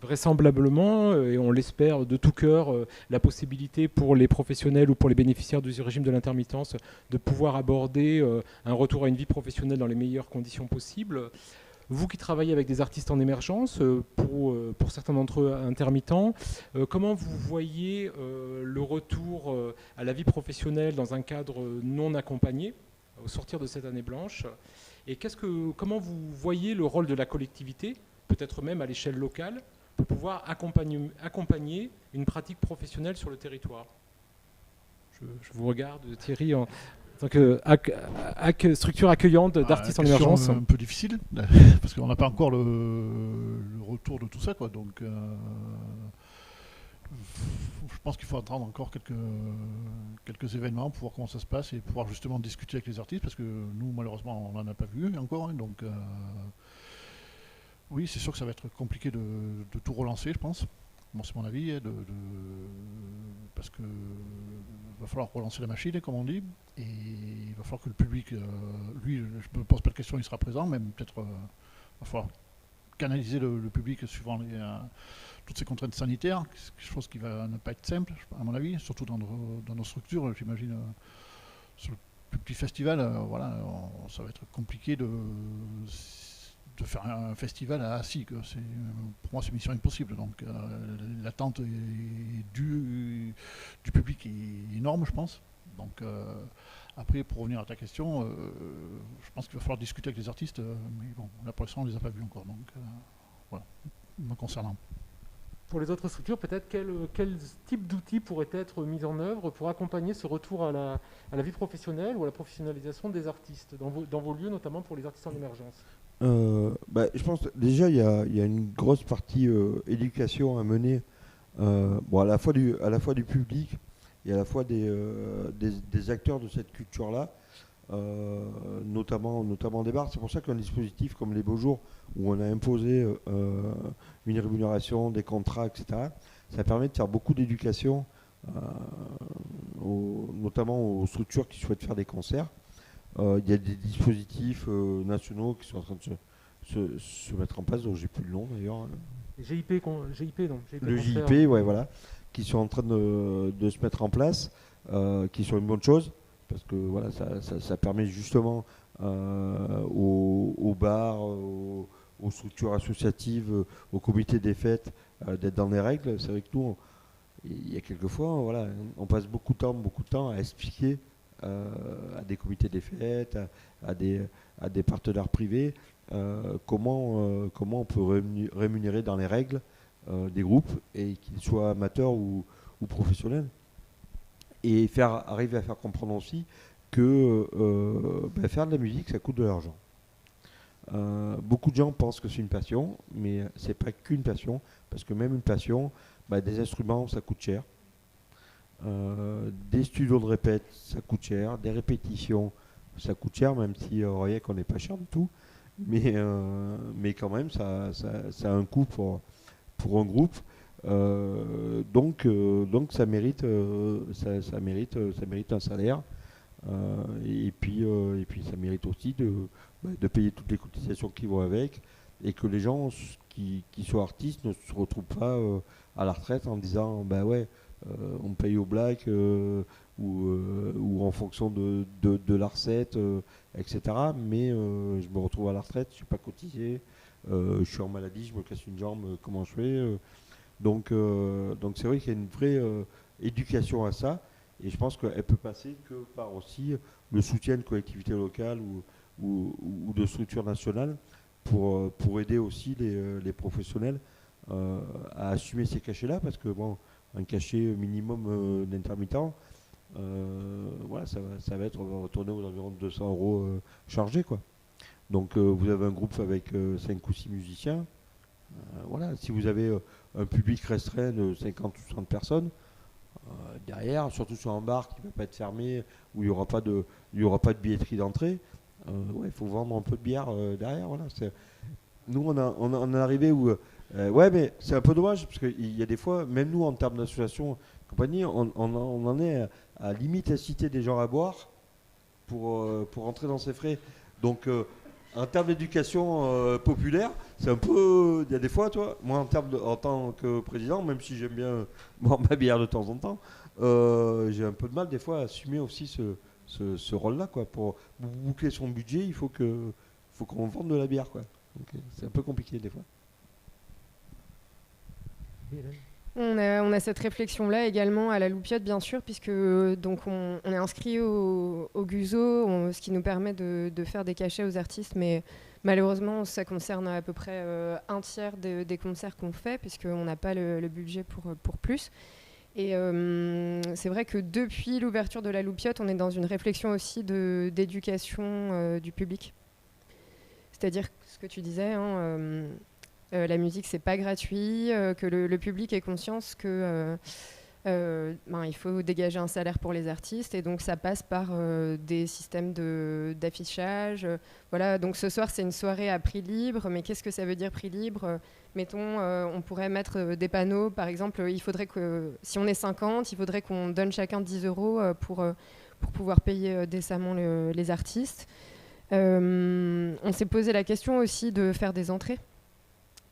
vraisemblablement, et on l'espère de tout cœur, la possibilité pour les professionnels ou pour les bénéficiaires du régime de l'intermittence de pouvoir aborder un retour à une vie professionnelle dans les meilleures conditions possibles. Vous qui travaillez avec des artistes en émergence, pour certains d'entre eux intermittents, comment vous voyez le retour à la vie professionnelle dans un cadre non accompagné, au sortir de cette année blanche ? Et comment vous voyez le rôle de la collectivité, peut-être même à l'échelle locale, pour pouvoir accompagner une pratique professionnelle sur le territoire ? Je vous regarde, Thierry, en tant que structure accueillante d'artistes en émergence. C'est un peu difficile, parce qu'on n'a pas encore le retour de tout ça, quoi. Donc, je pense qu'il faut attendre encore quelques événements pour voir comment ça se passe et pouvoir justement discuter avec les artistes, parce que nous, malheureusement, on n'en a pas vu encore. Hein, donc, oui, c'est sûr que ça va être compliqué de tout relancer, je pense. Bon, c'est mon avis, hein, parce que va falloir relancer la machine, comme on dit, et il va falloir que le public, lui, je ne me pose pas de question, il sera présent, mais peut-être va falloir canaliser le public suivant toutes ces contraintes sanitaires, quelque chose qui va ne pas être simple, à mon avis, surtout dans nos structures, j'imagine. Sur le plus petit festival, voilà, ça va être compliqué de faire un festival à Assy. Pour moi, c'est mission impossible. Donc, l'attente du public est énorme, je pense. Donc, après, pour revenir à ta question, je pense qu'il va falloir discuter avec les artistes. Mais bon, là, pour l'instant, on ne les a pas vus encore. Donc, voilà, me concernant. Pour les autres structures, peut-être quel type d'outils pourrait être mis en œuvre pour accompagner ce retour à la vie professionnelle ou à la professionnalisation des artistes, dans vos lieux, notamment pour les artistes en émergence ? Je pense que déjà il y a une grosse partie éducation à mener, à la fois du public et à la fois des acteurs de cette culture-là, notamment des bars. C'est pour ça qu'un dispositif comme les Beaux Jours, où on a imposé une rémunération, des contrats, etc., ça permet de faire beaucoup d'éducation, notamment aux structures qui souhaitent faire des concerts. Il y a des dispositifs nationaux qui sont en train de se mettre en place, dont j'ai plus le nom d'ailleurs. GIP, non le GIP, ouais, voilà, qui sont en train de se mettre en place, qui sont une bonne chose, parce que voilà, ça permet justement aux bars, aux structures associatives, aux comités des fêtes d'être dans les règles. C'est vrai que nous, il y a quelques fois, voilà, on passe beaucoup de temps à expliquer à des comités des fêtes, à des partenaires privés, comment on peut rémunérer dans les règles des groupes, et qu'ils soient amateurs ou professionnels. Et arriver à faire comprendre aussi que faire de la musique, ça coûte de l'argent. Beaucoup de gens pensent que c'est une passion, mais c'est pas qu'une passion, parce que même une passion, des instruments, ça coûte cher. Des studios de répète, ça coûte cher. Des répétitions, ça coûte cher, même si rien qu'on n'est pas cher du tout. Mais quand même, ça a un coût pour un groupe. Donc ça mérite, ça mérite un salaire. Et puis ça mérite aussi de payer toutes les cotisations qui vont avec, et que les gens qui sont artistes ne se retrouvent pas à la retraite en disant bah ouais, on me paye au black ou en fonction de la recette, etc. Mais je me retrouve à la retraite, je suis pas cotisé, je suis en maladie, je me casse une jambe, comment je fais donc c'est vrai qu'il y a une vraie éducation à ça, et je pense qu'elle peut passer que par aussi le soutien de collectivités locales ou de structures nationales pour aider aussi les professionnels à assumer ces cachets-là, parce que bon, un cachet minimum d'intermittent, voilà, ça va être, on va retourner aux environs de 200 euros chargés, quoi. Donc vous avez un groupe avec 5 ou 6 musiciens. Voilà, si vous avez un public restreint de 50 ou 60 personnes, derrière, surtout sur un bar qui ne va pas être fermé, où il n'y aura pas de billetterie d'entrée, ouais, il faut vendre un peu de bière derrière. Voilà, nous, on est arrivé où... ouais, mais c'est un peu dommage, parce qu'il y a des fois, même nous, en termes d'association, compagnie, on en est à limite inciter des gens à boire pour entrer dans ces frais. Donc... en termes d'éducation populaire, c'est un peu. Il y a des fois, toi, moi, en tant que président, même si j'aime bien boire ma bière de temps en temps, j'ai un peu de mal, des fois, à assumer aussi ce rôle-là, quoi. Pour boucler son budget, il faut qu'on vende de la bière, quoi. Donc, c'est un peu compliqué, des fois. On a cette réflexion-là également à la Loupiote, bien sûr, puisque donc on est inscrit au GUSO, ce qui nous permet de faire des cachets aux artistes, mais malheureusement, ça concerne à peu près un tiers des concerts qu'on fait, puisqu'on n'a pas le budget pour plus. Et c'est vrai que depuis l'ouverture de la Loupiote, on est dans une réflexion aussi d'éducation du public. C'est-à-dire ce que tu disais, hein, la musique, c'est pas gratuit, que le public ait conscience que il faut dégager un salaire pour les artistes, et donc ça passe par des systèmes d'affichage. Voilà, donc ce soir, c'est une soirée à prix libre, mais qu'est-ce que ça veut dire prix libre ? Mettons, on pourrait mettre des panneaux, par exemple, il faudrait que, si on est 50, il faudrait qu'on donne chacun 10 euros pour pouvoir payer décemment les artistes. On s'est posé la question aussi de faire des entrées.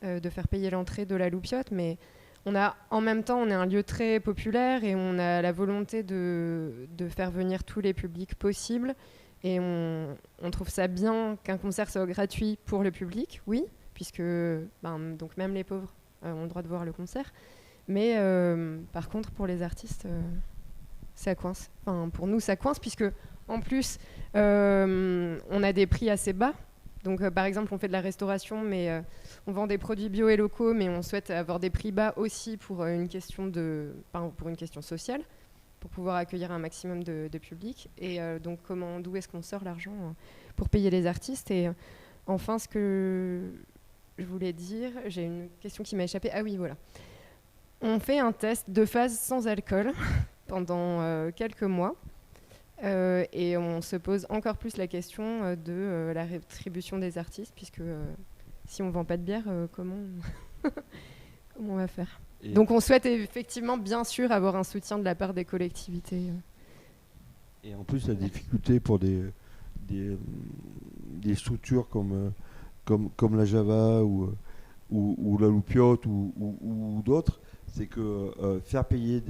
De faire payer l'entrée de la Loupiote, mais en même temps, on est un lieu très populaire et on a la volonté de faire venir tous les publics possibles, et on trouve ça bien qu'un concert soit gratuit pour le public, oui, puisque donc même les pauvres ont le droit de voir le concert, mais par contre pour les artistes, ça coince. Enfin, pour nous, ça coince, puisque en plus, on a des prix assez bas. Donc, par exemple, on fait de la restauration, mais on vend des produits bio et locaux, mais on souhaite avoir des prix bas aussi pour une question sociale, pour pouvoir accueillir un maximum de public. Et donc, d'où est-ce qu'on sort l'argent pour payer les artistes ? Et enfin, ce que je voulais dire, j'ai une question qui m'a échappé. Ah oui, voilà. On fait un test de phase sans alcool pendant quelques mois. Et on se pose encore plus la question de la rétribution des artistes, puisque si on ne vend pas de bière, comment on va faire ? Donc on souhaite effectivement, bien sûr, avoir un soutien de la part des collectivités. Et en plus, la difficulté pour des structures comme la Java ou la Loupiote ou d'autres, c'est que faire payer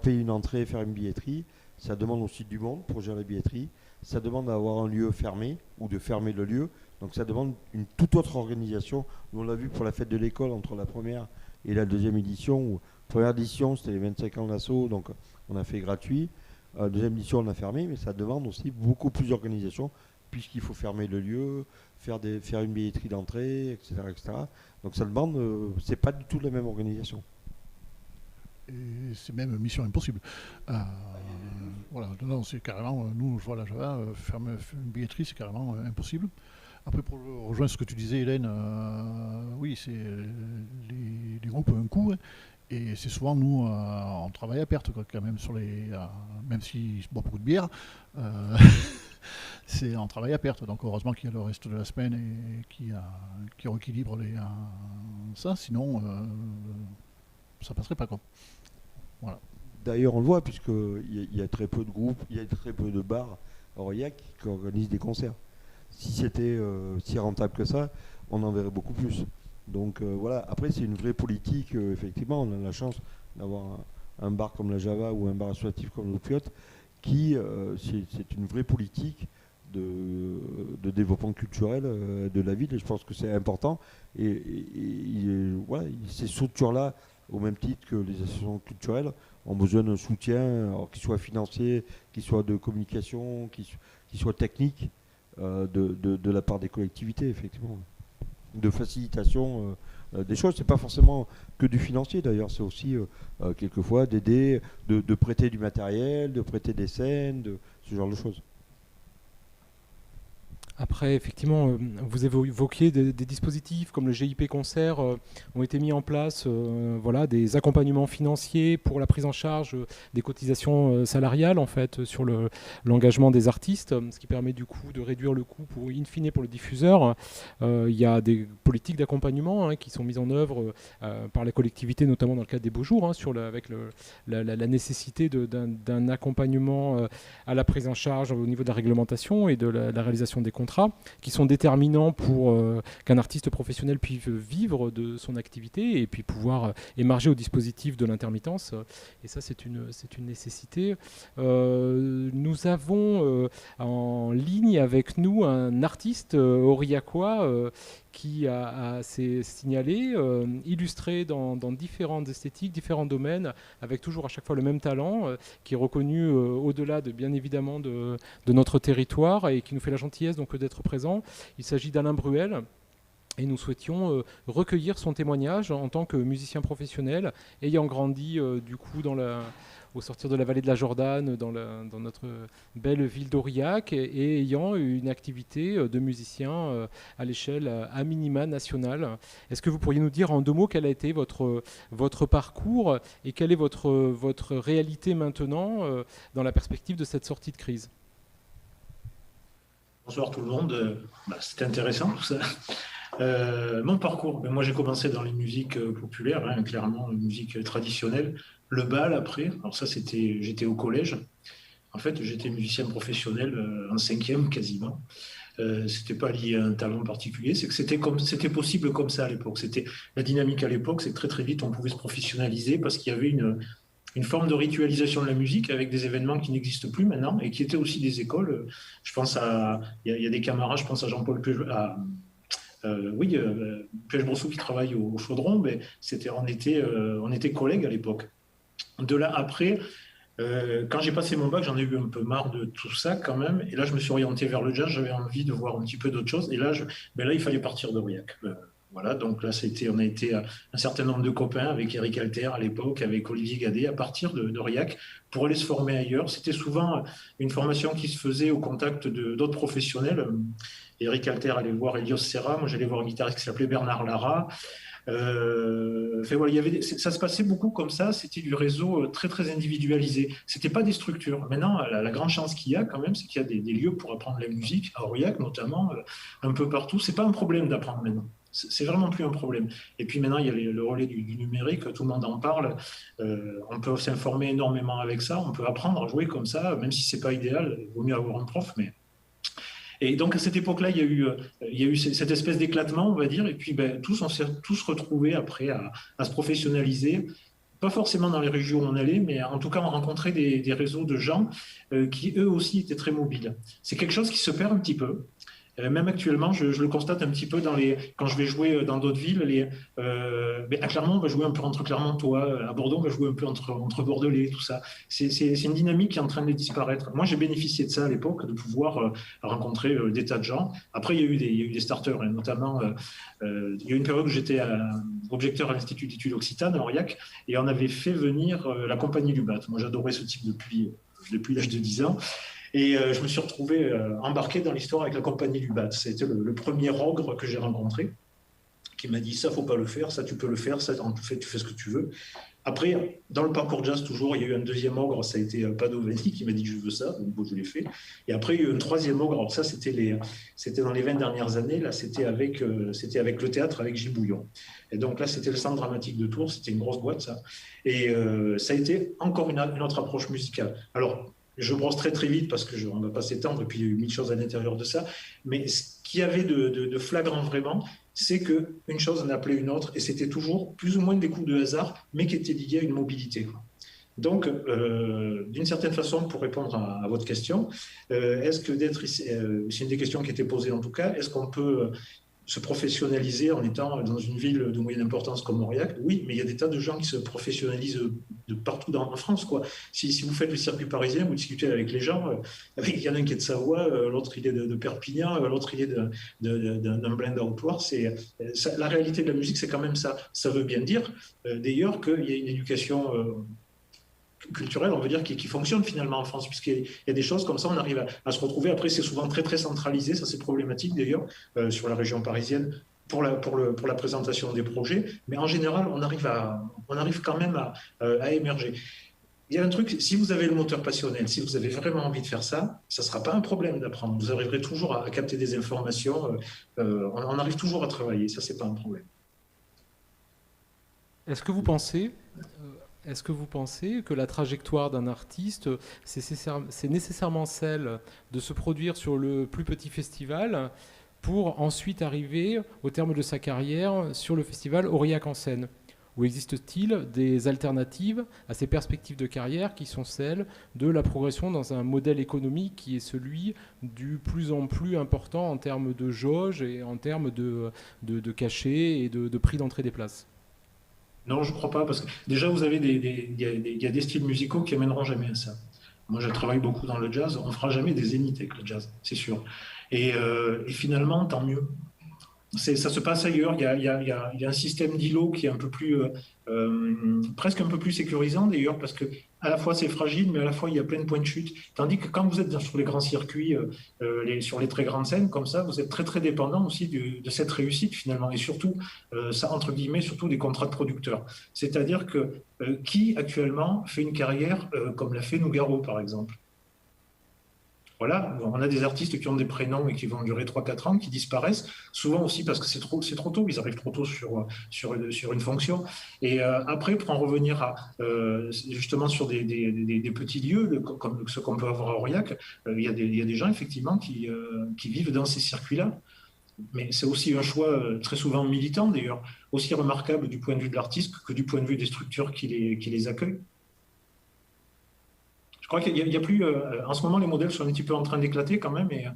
une entrée, faire une billetterie, ça demande aussi du monde pour gérer la billetterie. Ça demande d'avoir un lieu fermé ou de fermer le lieu. Donc ça demande une toute autre organisation. Nous, on l'a vu pour la fête de l'école entre la première et la deuxième édition. Première édition, c'était les 25 ans de l'assaut, donc on a fait gratuit. Deuxième édition, on a fermé, mais ça demande aussi beaucoup plus d'organisation, puisqu'il faut fermer le lieu, faire une billetterie d'entrée, etc., etc. Donc ça demande, c'est pas du tout la même organisation. Et c'est même mission impossible. Voilà, non, c'est carrément, nous, je vois la Java, fermer une billetterie, c'est carrément impossible. Après, pour rejoindre ce que tu disais, Hélène, oui, c'est les groupes ont un coût, hein, et c'est souvent, nous, on travaille à perte, quoi, quand même, même si je bois beaucoup de bière, on travaille à perte. Donc, heureusement qu'il y a le reste de la semaine et qui rééquilibre ça, sinon... ça passerait pas, quoi. Voilà. D'ailleurs, on le voit, puisqu'il y a très peu de groupes, il y a très peu de bars à Aurillac qui organisent des concerts. Si c'était si rentable que ça, on en verrait beaucoup plus. Donc voilà, après c'est une vraie politique, effectivement, on a la chance d'avoir un bar comme la Java ou un bar associatif comme le Piotte, qui c'est une vraie politique de développement culturel de la ville, et je pense que c'est important. Voilà, ces structures-là, au même titre que les associations culturelles, ont besoin d'un soutien, qu'il soit financier, qu'il soit de communication, qu'il soit technique, de la part des collectivités, effectivement. De facilitation des choses. C'est pas forcément que du financier, d'ailleurs, c'est aussi quelquefois d'aider, de prêter du matériel, de prêter des scènes, ce genre de choses. Après, effectivement, vous évoquiez des dispositifs comme le GIP Concert ont été mis en place, voilà, des accompagnements financiers pour la prise en charge des cotisations salariales, en fait, sur l'engagement des artistes, ce qui permet du coup de réduire le coût in fine pour le diffuseur. Il y a des politiques d'accompagnement qui sont mises en œuvre par la collectivité, notamment dans le cadre des Beaux Jours, avec la nécessité d'un accompagnement à la prise en charge au niveau de la réglementation et de la réalisation des contrats, qui sont déterminants pour qu'un artiste professionnel puisse vivre de son activité et puis pouvoir émarger au dispositif de l'intermittence. Et ça, c'est une nécessité. Nous avons en ligne avec nous un artiste aurillacois qui s'est signalé, illustré dans différentes esthétiques, différents domaines, avec toujours à chaque fois le même talent, qui est reconnu au-delà bien évidemment de notre territoire et qui nous fait la gentillesse donc d'être présent. Il s'agit d'Alain Bruel. Et nous souhaitions recueillir son témoignage en tant que musicien professionnel, ayant grandi du coup au sortir de la vallée de la Jordane, dans notre belle ville d'Aurillac, et ayant une activité de musicien à l'échelle à minima nationale. Est-ce que vous pourriez nous dire en 2 mots quel a été votre parcours et quelle est votre réalité maintenant dans la perspective de cette sortie de crise ? Bonsoir tout le monde. C'était intéressant tout ça. Mon parcours, moi j'ai commencé dans les musiques populaires, clairement, les musiques traditionnelles. Le bal après, alors ça j'étais au collège. En fait, j'étais musicien professionnel en 5e quasiment. C'était pas lié à un talent particulier, c'est que c'était possible comme ça à l'époque. C'était la dynamique à l'époque, c'est que très très vite on pouvait se professionnaliser parce qu'il y avait une forme de ritualisation de la musique avec des événements qui n'existent plus maintenant et qui étaient aussi des écoles. Je pense il y a des camarades, je pense à Jean-Paul Puech-Brossou qui travaille au Chaudron, mais on était collègues à l'époque. De là après, quand j'ai passé mon bac, j'en ai eu un peu marre de tout ça quand même, et là je me suis orienté vers le jazz, j'avais envie de voir un petit peu d'autres choses, et là, il fallait partir d'Aurillac. Voilà, donc là on a été un certain nombre de copains avec Eric Alter à l'époque, avec Olivier Gadet, à partir d'Aurillac pour aller se former ailleurs. C'était souvent une formation qui se faisait au contact d'autres professionnels. Eric Alter allait voir Elios Serra, moi j'allais voir un guitariste qui s'appelait Bernard Lara. Voilà, ça se passait beaucoup comme ça, c'était du réseau très très individualisé. C'était pas des structures. Maintenant, la grande chance qu'il y a quand même, c'est qu'il y a des lieux pour apprendre la musique, à Aurillac notamment, un peu partout. C'est pas un problème d'apprendre maintenant. C'est vraiment plus un problème. Et puis maintenant, il y a le relais du numérique, tout le monde en parle. On peut s'informer énormément avec ça, on peut apprendre à jouer comme ça, même si c'est pas idéal, il vaut mieux avoir un prof, mais... Et donc à cette époque-là, il y a eu cette espèce d'éclatement, on va dire, et puis on s'est tous retrouvés après à se professionnaliser, pas forcément dans les régions où on allait, mais en tout cas on rencontrait des réseaux de gens qui eux aussi étaient très mobiles. C'est quelque chose qui se perd un petit peu. Même actuellement, je le constate un petit peu quand je vais jouer dans d'autres villes. À Clermont, on va jouer un peu entre Clermontois. À Bordeaux, on va jouer un peu entre Bordelais, tout ça. C'est une dynamique qui est en train de disparaître. Moi, j'ai bénéficié de ça à l'époque, de pouvoir rencontrer des tas de gens. Après, il y a eu des starters, notamment, il y a eu une période où j'étais objecteur à l'Institut d'études occitanes à Aurillac, et on avait fait venir la compagnie du BAT. Moi, j'adorais ce type depuis l'âge de 10 ans. Et je me suis retrouvé embarqué dans l'histoire avec la compagnie du BAT. C'était le premier ogre que j'ai rencontré, qui m'a dit « ça, faut pas le faire, ça, tu peux le faire, ça, tu fais ce que tu veux ». Après, dans le parcours jazz, toujours, il y a eu un deuxième ogre, ça a été Padovani qui m'a dit que je veux ça, donc bon, je l'ai fait. Et après, il y a eu un troisième ogre, alors ça, c'était dans les 20 dernières années, là, c'était avec le théâtre, avec Gilles Bouillon. Et donc là, c'était le Centre dramatique de Tours, c'était une grosse boîte, ça. Et ça a été encore une autre approche musicale. Alors, je brosse très très vite parce qu'on ne va pas s'étendre, et puis il y a eu mille choses à l'intérieur de ça. Mais ce qu'il y avait de flagrant vraiment, c'est qu'une chose en appelait une autre, et c'était toujours plus ou moins des coups de hasard, mais qui étaient liés à une mobilité. Donc, d'une certaine façon, pour répondre à votre question, est-ce que c'est une des questions qui était posée en tout cas, est-ce qu'on peut se professionnaliser en étant dans une ville de moyenne importance comme Aurillac? Oui, mais il y a des tas de gens qui se professionnalisent de partout en France, quoi. Si vous faites le circuit parisien, vous discutez avec les gens, il y en a un qui est de Savoie, l'autre il est de Perpignan, l'autre il est d'un blend Haute-Loire. La réalité de la musique, c'est quand même ça. Ça veut bien dire, d'ailleurs, qu'il y a une éducation culturelle, on veut dire, qui fonctionne finalement en France, puisqu'il y a des choses comme ça, on arrive à se retrouver. Après, c'est souvent très très centralisé, ça c'est problématique d'ailleurs, sur la région parisienne, pour la présentation des projets, mais en général, on arrive quand même à émerger. Il y a un truc, si vous avez le moteur passionnel, si vous avez vraiment envie de faire ça, ça ne sera pas un problème d'apprendre. Vous arriverez toujours à capter des informations, on arrive toujours à travailler, ça c'est pas un problème. Est-ce que vous pensez que la trajectoire d'un artiste, c'est nécessairement celle de se produire sur le plus petit festival pour ensuite arriver, au terme de sa carrière, sur le festival Aurillac en scène? Ou existe-t-il des alternatives à ces perspectives de carrière qui sont celles de la progression dans un modèle économique qui est celui du plus en plus important en termes de jauge et en termes de cachet et de prix d'entrée des places? Non, je ne crois pas, parce que déjà, il y a des styles musicaux qui amèneront jamais à ça. Moi, je travaille beaucoup dans le jazz, on ne fera jamais des zéniths avec le jazz, c'est sûr. Et finalement, tant mieux. Ça se passe ailleurs. Il y a un système d'îlots qui est un peu plus, presque un peu plus sécurisant d'ailleurs, parce que à la fois c'est fragile, mais à la fois il y a plein de points de chute. Tandis que quand vous êtes sur les grands circuits, sur les très grandes scènes comme ça, vous êtes très très dépendant aussi de cette réussite finalement, et surtout, ça entre guillemets, surtout des contrats de producteurs. C'est-à-dire que qui actuellement fait une carrière comme l'a fait Nougaro par exemple? Voilà, on a des artistes qui ont des prénoms et qui vont durer 3-4 ans, qui disparaissent, souvent aussi parce que c'est trop tôt, ils arrivent trop tôt sur une fonction. Et après, pour en revenir justement sur des petits lieux, comme ceux qu'on peut avoir à Aurillac, il y a des gens effectivement qui vivent dans ces circuits-là. Mais c'est aussi un choix très souvent militant d'ailleurs, aussi remarquable du point de vue de l'artiste que du point de vue des structures qui les accueillent. Je crois qu'il n'y a plus. En ce moment, les modèles sont un petit peu en train d'éclater quand même, et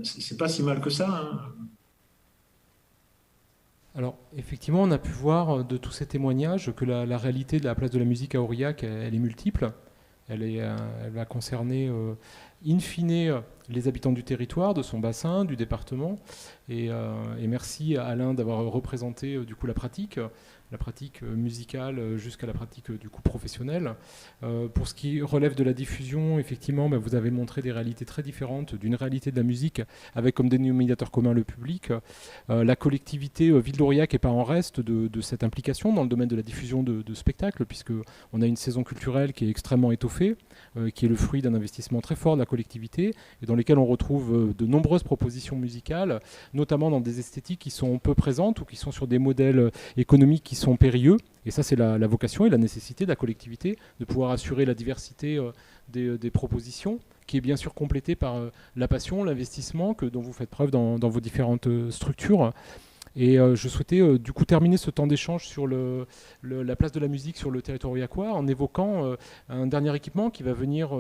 c'est pas si mal que ça. Hein. Alors, effectivement, on a pu voir de tous ces témoignages que la réalité de la place de la musique à Aurillac, elle est multiple. Elle va concerner, in fine, les habitants du territoire, de son bassin, du département. Et merci à Alain d'avoir représenté du coup la pratique musicale jusqu'à la pratique du coup professionnelle. Pour ce qui relève de la diffusion, effectivement, vous avez montré des réalités très différentes d'une réalité de la musique avec comme dénominateur commun le public. La collectivité Ville d'Aurillac n'est pas en reste de cette implication dans le domaine de la diffusion de spectacles, puisqu'on a une saison culturelle qui est extrêmement étoffée, qui est le fruit d'un investissement très fort de la collectivité et dans lesquels on retrouve de nombreuses propositions musicales, notamment dans des esthétiques qui sont peu présentes ou qui sont sur des modèles économiques qui sont périlleux. Et ça, c'est la vocation et la nécessité de la collectivité de pouvoir assurer la diversité des propositions, qui est bien sûr complétée par la passion, l'investissement dont vous faites preuve dans vos différentes structures. Et je souhaitais du coup terminer ce temps d'échange sur la place de la musique sur le territoire aurillacois en évoquant un dernier équipement qui va venir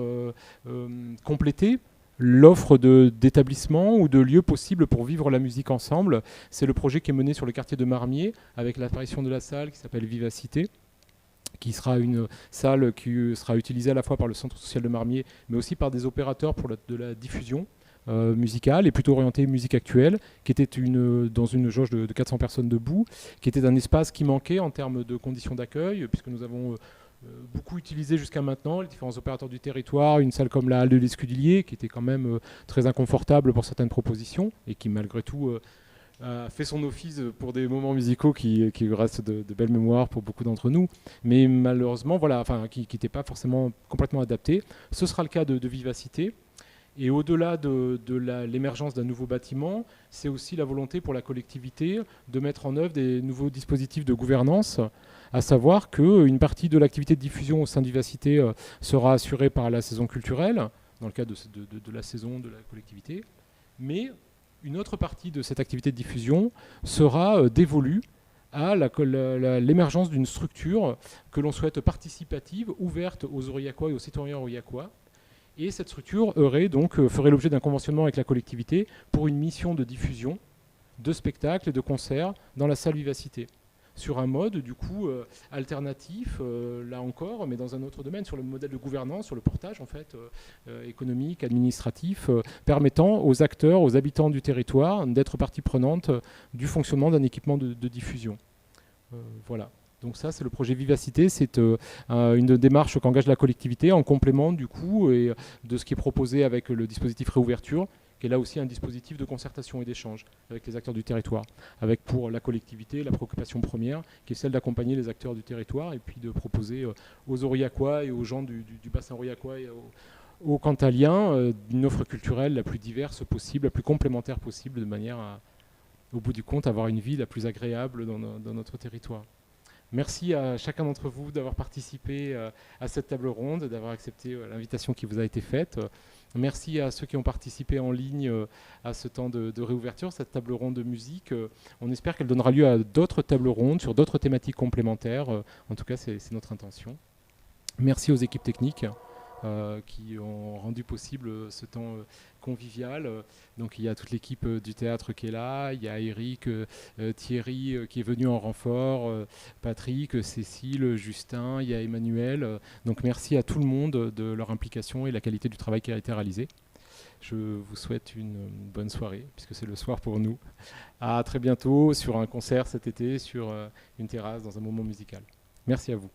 compléter l'offre d'établissements ou de lieux possibles pour vivre la musique ensemble. C'est le projet qui est mené sur le quartier de Marmier avec l'apparition de la salle qui s'appelle Vivacité, qui sera une salle qui sera utilisée à la fois par le centre social de Marmier mais aussi par des opérateurs de la diffusion musicale et plutôt orientée musique actuelle, qui était dans une jauge de 400 personnes debout, qui était un espace qui manquait en termes de conditions d'accueil, puisque nous avons beaucoup utilisé jusqu'à maintenant, les différents opérateurs du territoire, une salle comme la Halle de l'Escudillier, qui était quand même très inconfortable pour certaines propositions, et qui malgré tout fait son office pour des moments musicaux qui restent de belles mémoires pour beaucoup d'entre nous, mais malheureusement, qui n'étaient pas forcément complètement adaptés. Ce sera le cas de Vivacité. Et au-delà de l'émergence d'un nouveau bâtiment, c'est aussi la volonté pour la collectivité de mettre en œuvre des nouveaux dispositifs de gouvernance, à savoir qu'une partie de l'activité de diffusion au sein de Vivacité sera assurée par la saison culturelle, dans le cadre de la saison de la collectivité, mais une autre partie de cette activité de diffusion sera dévolue à l'émergence d'une structure que l'on souhaite participative, ouverte aux Aurillacois et aux citoyens aurillacois. Et cette structure ferait l'objet d'un conventionnement avec la collectivité pour une mission de diffusion de spectacles et de concerts dans la salle Vivacité, sur un mode du coup alternatif, là encore, mais dans un autre domaine, sur le modèle de gouvernance, sur le portage en fait, économique, administratif, permettant aux acteurs, aux habitants du territoire d'être partie prenante du fonctionnement d'un équipement de diffusion. Voilà. Donc ça, c'est le projet Vivacité, c'est une démarche qu'engage la collectivité en complément du coup et de ce qui est proposé avec le dispositif Réouverture, qui est là aussi un dispositif de concertation et d'échange avec les acteurs du territoire, avec pour la collectivité la préoccupation première, qui est celle d'accompagner les acteurs du territoire et puis de proposer aux Aurillacois et aux gens du bassin aurillacois et aux Cantaliens une offre culturelle la plus diverse possible, la plus complémentaire possible, de manière à, au bout du compte, avoir une vie la plus agréable dans notre territoire. Merci à chacun d'entre vous d'avoir participé à cette table ronde, d'avoir accepté l'invitation qui vous a été faite. Merci à ceux qui ont participé en ligne à ce temps de réouverture, cette table ronde de musique. On espère qu'elle donnera lieu à d'autres tables rondes sur d'autres thématiques complémentaires. En tout cas, c'est notre intention. Merci aux équipes techniques qui ont rendu possible ce temps convivial. Donc il y a toute l'équipe du théâtre qui est là, il y a Eric, Thierry qui est venu en renfort, Patrick, Cécile, Justin, il y a Emmanuel. Donc merci à tout le monde de leur implication et la qualité du travail qui a été réalisé. Je vous souhaite une bonne soirée, puisque c'est le soir pour nous. À très bientôt sur un concert cet été, sur une terrasse, dans un moment musical. Merci à vous.